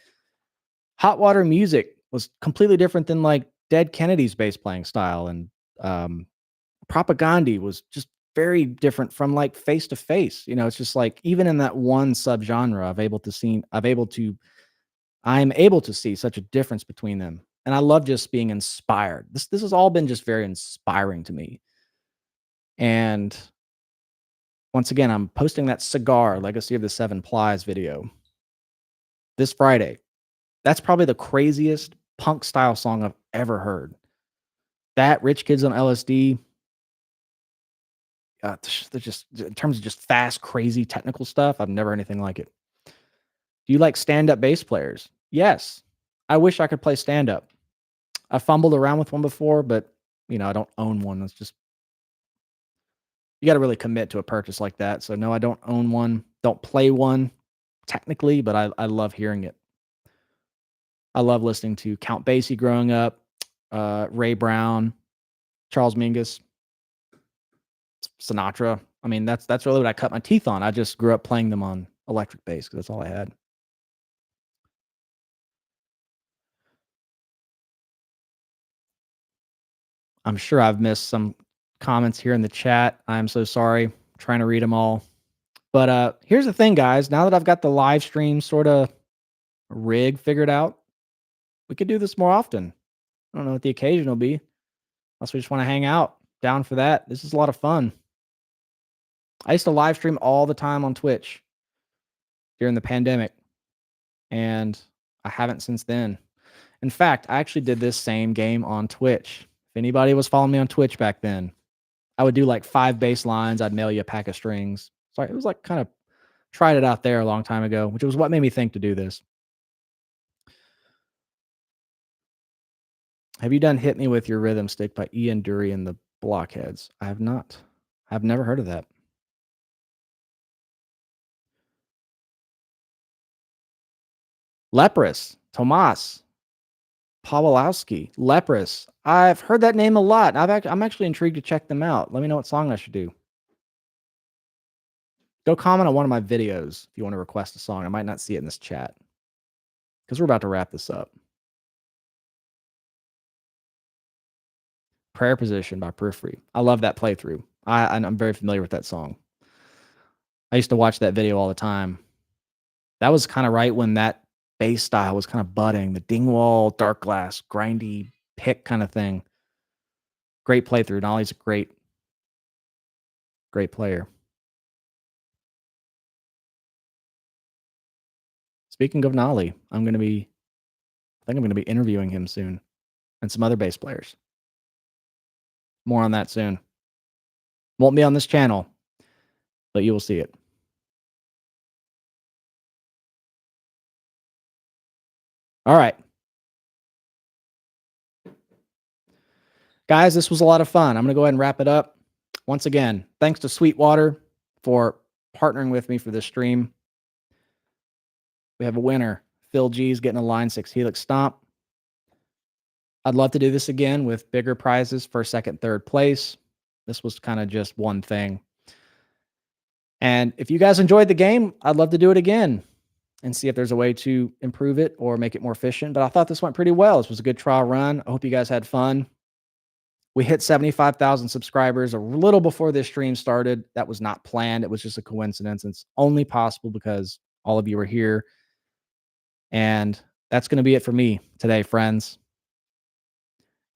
Hot Water Music was completely different than like Dead Kennedy's bass playing style, and um, Propagandhi was just very different from like Face to Face. It's just like even in that one subgenre, I'm able to see such a difference between them, and I love just being inspired. This has all been just very inspiring to me, and once again, I'm posting that Cigar Legacy of the Seven Plies video this Friday. That's probably the craziest punk style song I've ever heard. That Rich Kids on LSD, they're just in terms of just fast, crazy technical stuff. I've never heard anything like it. Do you like stand-up bass players? Yes. I wish I could play stand-up. I fumbled around with one before, but I don't own one. That's just you got to really commit to a purchase like that. So no, I don't own one. Don't play one technically, but I love hearing it. I love listening to Count Basie growing up, Ray Brown, Charles Mingus, Sinatra. I mean, that's really what I cut my teeth on. I just grew up playing them on electric bass because that's all I had. I'm sure I've missed some comments here in the chat. I'm so sorry. I'm trying to read them all. But here's the thing, guys. Now that I've got the live stream sort of rig figured out, we could do this more often. I don't know what the occasion will be. Unless we just want to hang out. Down for that. This is a lot of fun. I used to live stream all the time on Twitch during the pandemic, and I haven't since then. In fact, I actually did this same game on Twitch. If anybody was following me on Twitch back then, I would do like 5 bass lines. I'd mail you a pack of strings. So it was like kind of tried it out there a long time ago, which was what made me think to do this. Have you done Hit Me With Your Rhythm Stick by Ian Dury and the Blockheads? I have not. I've never heard of that. Leprous, Tomas, Pawlowski, Leprous. I've heard that name a lot. I'm actually intrigued to check them out. Let me know what song I should do. Go comment on one of my videos if you want to request a song. I might not see it in this chat because we're about to wrap this up. Prayer Position by Periphery. I love that playthrough. I'm very familiar with that song. I used to watch that video all the time. That was kind of right when that bass style was kind of budding. The Dingwall, Dark Glass, grindy pick kind of thing. Great playthrough. Nolly's a great player. Speaking of Nolly, I think I'm going to be interviewing him soon and some other bass players. More on that soon. Won't be on this channel, but you will see it. All right. Guys, this was a lot of fun. I'm going to go ahead and wrap it up. Once again, thanks to Sweetwater for partnering with me for this stream. We have a winner. Phil G's getting a Line 6 Helix Stomp. I'd love to do this again with bigger prizes for second, third place. This was kind of just one thing. And if you guys enjoyed the game, I'd love to do it again and see if there's a way to improve it or make it more efficient. But I thought this went pretty well. This was a good trial run. I hope you guys had fun. We hit 75,000 subscribers a little before this stream started. That was not planned. It was just a coincidence. It's only possible because all of you are here. And that's going to be it for me today, friends.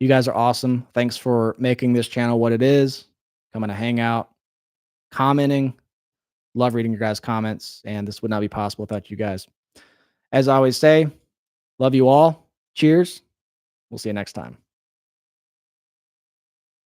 You guys are awesome. Thanks for making this channel what it is. Coming to hang out, commenting. Love reading your guys' comments. And this would not be possible without you guys. As I always say, love you all. Cheers. We'll see you next time.